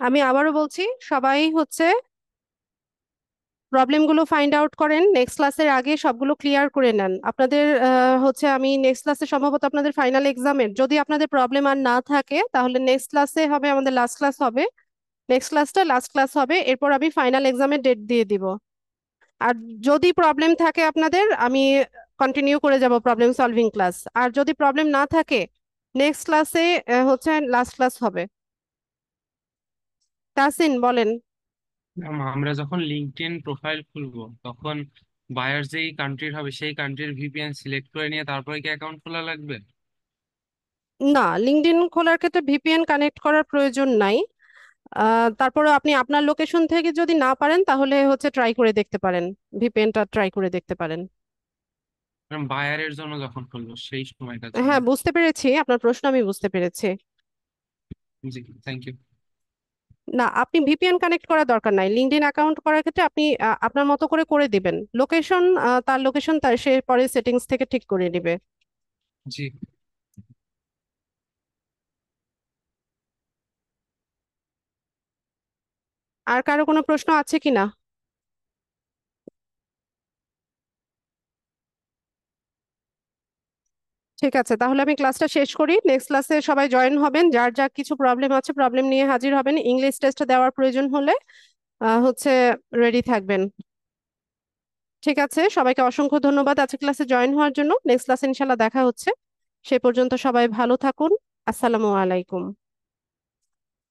আমি আবারও বলছি, সবাই হচ্ছে প্রবলেমগুলো ফাইন্ড আউট করেন, নেক্সট ক্লাসের আগে সবগুলো ক্লিয়ার করে নেন। আপনাদের হচ্ছে আমি নেক্সট ক্লাসে সম্ভবত আপনাদের ফাইনাল এক্সামের যদি আপনাদের প্রবলেম আর না থাকে তাহলে নেক্সট ক্লাসে হবে আমাদের লাস্ট ক্লাস হবে, নেক্সট ক্লাসটা লাস্ট ক্লাস হবে, এরপর আমি ফাইনাল এক্সামের ডেট দিয়ে দিব। আর যদি প্রবলেম থাকে আপনাদের আমি কন্টিনিউ করে যাব প্রবলেম সলভিং ক্লাস, আর যদি প্রবলেম না থাকে নেক্সট ক্লাসে হচ্ছে লাস্ট ক্লাস হবে। তাসিন বলেন। আমরা যখন লিঙ্কডইন প্রোফাইল খুলবো তখন বায়ার যেই কান্ট্রির হবে সেই কান্ট্রির ভিপিএন সিলেক্ট করে নিয়ে তারপরে কি অ্যাকাউন্ট খোলা লাগবে? না, লিঙ্কডইন খোলার ক্ষেত্রে ভিপিএন কানেক্ট করার প্রয়োজন নাই। তারপরে আপনি আপনার লোকেশন থেকে যদি না পারেন তাহলে হচ্ছে ট্রাই করে দেখতে পারেন, ভিপিএনটা ট্রাই করে দেখতে পারেন। বায়ারের জন্য যখন খুলবো সেই সময়টার জন্য। হ্যাঁ বুঝতে পেরেছি, আপনার প্রশ্ন আমি বুঝতে পেরেছি। জি, থ্যাংক ইউ। না, আপনি ভিপিএন কানেক্ট করার দরকার নাই, লিঙ্কডইন অ্যাকাউন্ট করার ক্ষেত্রে আপনি আপনার মতো করে করে দিবেন লোকেশন, তার লোকেশন তার সে পরে সেটিংস থেকে ঠিক করে নিবে। জি। আর কারো কোনো প্রশ্ন আছে কিনা? ঠিক আছে, তাহলে আমি ক্লাসটা শেষ করি, নেক্সট ক্লাসে সবাই জয়েন হবেন, যার যা কিছু প্রবলেম আছে প্রবলেম নিয়ে হাজির হবেন, ইংলিশ টেস্ট দেওয়ার প্রয়োজন হলে হচ্ছে রেডি থাকবেন। ঠিক আছে, সবাইকে অসংখ্য ধন্যবাদ আজকে ক্লাসে জয়েন হওয়ার জন্য, নেক্সট ক্লাসে ইনশাল্লাহ দেখা হচ্ছে। সে পর্যন্ত সবাই ভালো থাকুন। আসসালামু আলাইকুম।